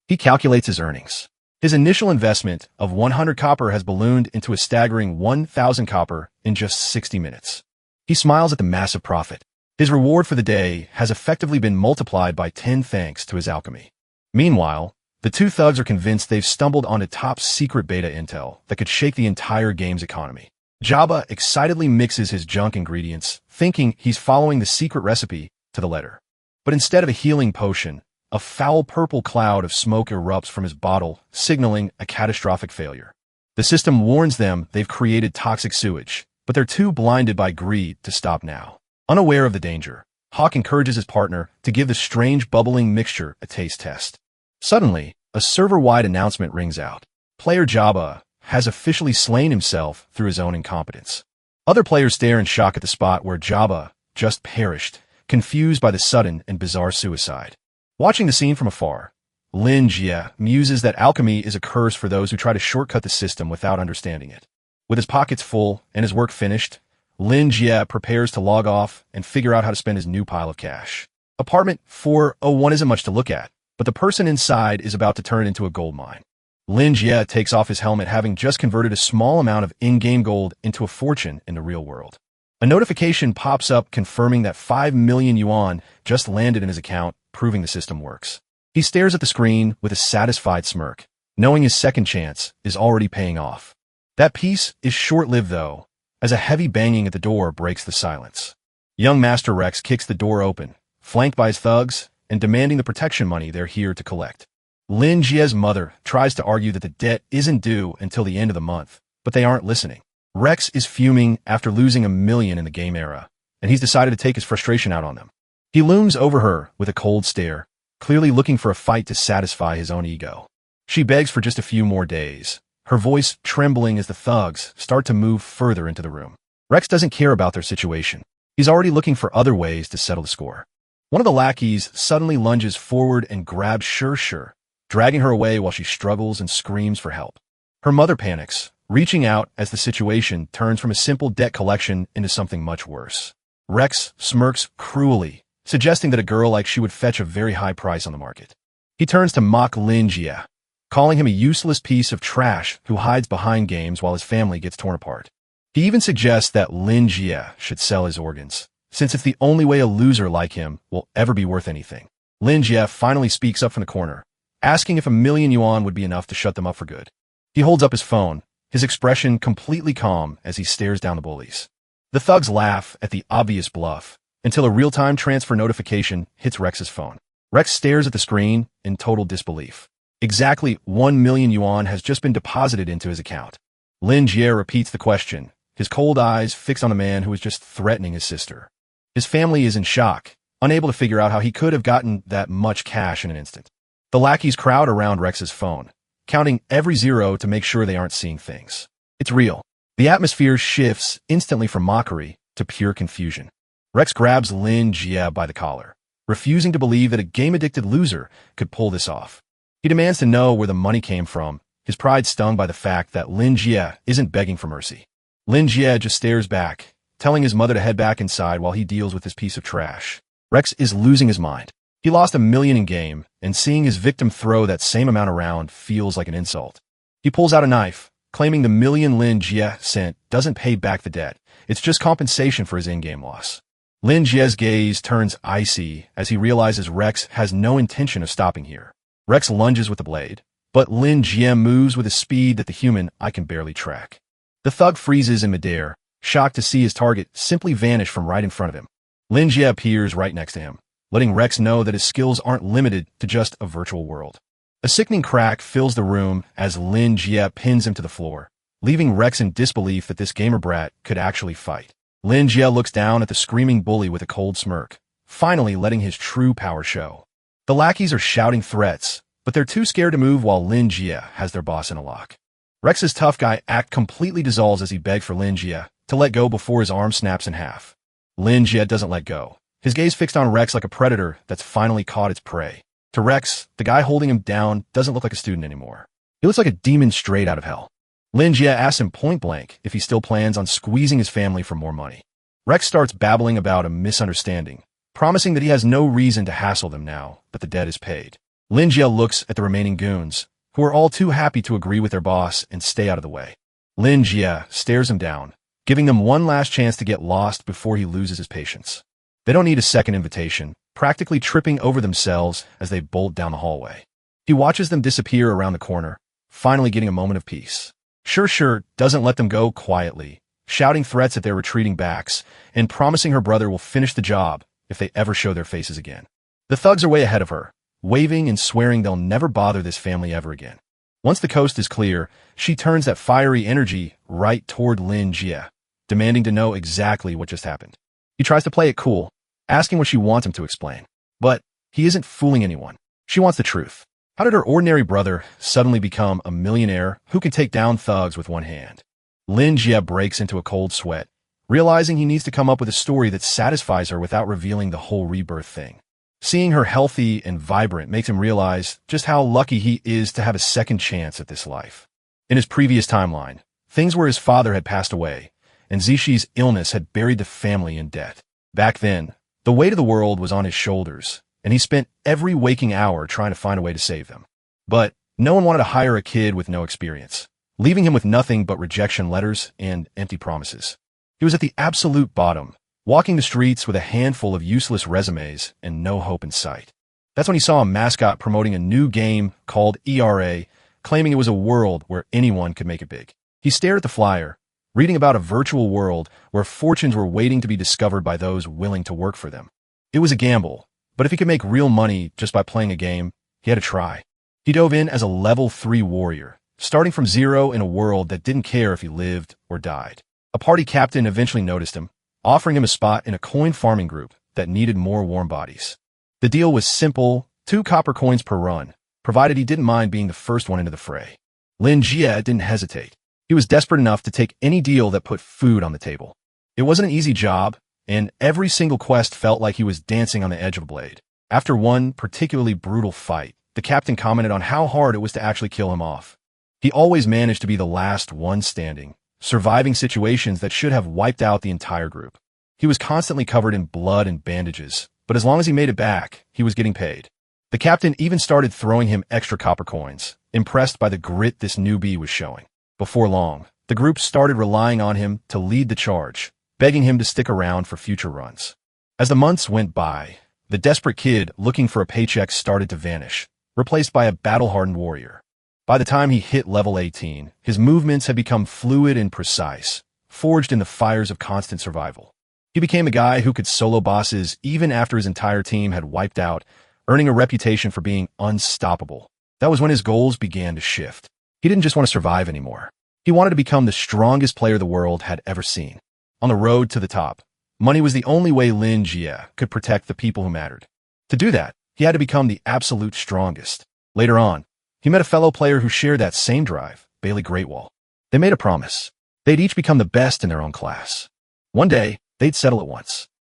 He calculates his earnings. His initial investment of 100 copper has ballooned into a staggering 1,000 copper in just 60 minutes. He smiles at the massive profit. His reward for the day has effectively been multiplied by 10 thanks to his alchemy. Meanwhile, the 2 thugs are convinced they've stumbled onto top secret beta intel that could shake the entire game's economy. Jabba excitedly mixes his junk ingredients, thinking he's following the secret recipe to the letter. But instead of a healing potion, a foul purple cloud of smoke erupts from his bottle, signaling a catastrophic failure. The system warns them they've created toxic sewage, but they're too blinded by greed to stop now. Unaware of the danger, Hawk encourages his partner to give the strange bubbling mixture a taste test. Suddenly, a server-wide announcement rings out. Player Jabba has officially slain himself through his own incompetence. Other players stare in shock at the spot where Jabba just perished, confused by the sudden and bizarre suicide. Watching the scene from afar, Lin Jie muses that alchemy is a curse for those who try to shortcut the system without understanding it. With his pockets full and his work finished, Lin Jie prepares to log off and figure out how to spend his new pile of cash. Apartment 401 isn't much to look at, but the person inside is about to turn it into a gold mine. Lin Jie takes off his helmet, having just converted a small amount of in-game gold into a fortune in the real world. A notification pops up confirming that 5 million yuan just landed in his account, proving the system works. He stares at the screen with a satisfied smirk, knowing his second chance is already paying off. That peace is short-lived, though, as a heavy banging at the door breaks the silence. Young Master Rex kicks the door open, flanked by his thugs, and demanding the protection money they're here to collect. Lin Jie's mother tries to argue that the debt isn't due until the end of the month, but they aren't listening. Rex is fuming after losing $1 million in the game era, and he's decided to take his frustration out on them. He looms over her with a cold stare, clearly looking for a fight to satisfy his own ego. She begs for just a few more days, her voice trembling as the thugs start to move further into the room. Rex doesn't care about their situation. He's already looking for other ways to settle the score. One of the lackeys suddenly lunges forward and grabs Sure, dragging her away while she struggles and screams for help. Her mother panics, reaching out as the situation turns from a simple debt collection into something much worse. Rex smirks cruelly, suggesting that a girl like she would fetch a very high price on the market. He turns to mock Lin Jie, calling him a useless piece of trash who hides behind games while his family gets torn apart. He even suggests that Lin Jie should sell his organs, since it's the only way a loser like him will ever be worth anything. Lin Jie finally speaks up from the corner, asking if 1 million yuan would be enough to shut them up for good. He holds up his phone, his expression completely calm as he stares down the bullies. The thugs laugh at the obvious bluff, until a real-time transfer notification hits Rex's phone. Rex stares at the screen in total disbelief. Exactly 1 million yuan has just been deposited into his account. Lin Jie repeats the question, his cold eyes fixed on the man who was just threatening his sister. His family is in shock, unable to figure out how he could have gotten that much cash in an instant. The lackeys crowd around Rex's phone, counting every zero to make sure they aren't seeing things. It's real. The atmosphere shifts instantly from mockery to pure confusion. Rex grabs Lin Jie by the collar, refusing to believe that a game-addicted loser could pull this off. He demands to know where the money came from, his pride stung by the fact that Lin Jie isn't begging for mercy. Lin Jie just stares back, telling his mother to head back inside while he deals with this piece of trash. Rex is losing his mind. He lost $1 million in game, and seeing his victim throw that same amount around feels like an insult. He pulls out a knife, claiming the $1 million Lin Jie sent doesn't pay back the debt. It's just compensation for his in-game loss. Lin Jie's gaze turns icy as he realizes Rex has no intention of stopping here. Rex lunges with the blade, but Lin Jie moves with a speed that the human eye can barely track. The thug freezes in midair, shocked to see his target simply vanish from right in front of him. Lin Jie appears right next to him, letting Rex know that his skills aren't limited to just a virtual world. A sickening crack fills the room as Lin Jie pins him to the floor, leaving Rex in disbelief that this gamer brat could actually fight. Lin Jie looks down at the screaming bully with a cold smirk, finally letting his true power show. The lackeys are shouting threats, but they're too scared to move while Lin Jie has their boss in a lock. Rex's tough guy act completely dissolves as he begs for Lin Jie to let go before his arm snaps in half. Lin Jie doesn't let go, his gaze fixed on Rex like a predator that's finally caught its prey. To Rex, the guy holding him down doesn't look like a student anymore. He looks like a demon straight out of hell. Lin Jie asks him point blank if he still plans on squeezing his family for more money. Rex starts babbling about a misunderstanding, promising that he has no reason to hassle them now that the debt is paid. Lin Jie looks at the remaining goons, who are all too happy to agree with their boss and stay out of the way. Lin Jie stares him down, giving them one last chance to get lost before he loses his patience. They don't need a second invitation, practically tripping over themselves as they bolt down the hallway. He watches them disappear around the corner, finally getting a moment of peace. Sure doesn't let them go quietly, shouting threats at their retreating backs, and promising her brother will finish the job if they ever show their faces again. The thugs are way ahead of her, waving and swearing they'll never bother this family ever again. Once the coast is clear, she turns that fiery energy right toward Lin Jie, demanding to know exactly what just happened. He tries to play it cool, asking what she wants him to explain. But he isn't fooling anyone. She wants the truth. How did her ordinary brother suddenly become a millionaire who can take down thugs with one hand? Lin Jie breaks into a cold sweat, realizing he needs to come up with a story that satisfies her without revealing the whole rebirth thing. Seeing her healthy and vibrant makes him realize just how lucky he is to have a second chance at this life. In his previous timeline, things where his father had passed away, and Zishi's illness had buried the family in debt. Back then, the weight of the world was on his shoulders, and he spent every waking hour trying to find a way to save them. But no one wanted to hire a kid with no experience, leaving him with nothing but rejection letters and empty promises. He was at the absolute bottom, walking the streets with a handful of useless resumes and no hope in sight. That's when he saw a mascot promoting a new game called ERA, claiming it was a world where anyone could make it big. He stared at the flyer, reading about a virtual world where fortunes were waiting to be discovered by those willing to work for them. It was a gamble, but if he could make real money just by playing a game, he had to try. He dove in as a level 3 warrior, starting from zero in a world that didn't care if he lived or died. A party captain eventually noticed him, offering him a spot in a coin farming group that needed more warm bodies. The deal was simple, 2 copper coins per run, provided he didn't mind being the first one into the fray. Lin Jie didn't hesitate. He was desperate enough to take any deal that put food on the table. It wasn't an easy job, and every single quest felt like he was dancing on the edge of a blade. After one particularly brutal fight, the captain commented on how hard it was to actually kill him off. He always managed to be the last one standing, surviving situations that should have wiped out the entire group. He was constantly covered in blood and bandages, but as long as he made it back, he was getting paid. The captain even started throwing him extra copper coins, impressed by the grit this newbie was showing. Before long, the group started relying on him to lead the charge, begging him to stick around for future runs. As the months went by, the desperate kid looking for a paycheck started to vanish, replaced by a battle-hardened warrior. By the time he hit level 18, his movements had become fluid and precise, forged in the fires of constant survival. He became a guy who could solo bosses even after his entire team had wiped out, earning a reputation for being unstoppable. That was when his goals began to shift. He didn't just want to survive anymore. He wanted to become the strongest player the world had ever seen. On the road to the top, money was the only way Lin Jie could protect the people who mattered. To do that, he had to become the absolute strongest. Later on, he met a fellow player who shared that same drive, Bailey Greatwall. They made a promise. They'd each become the best in their own class. One day, they'd settle at once.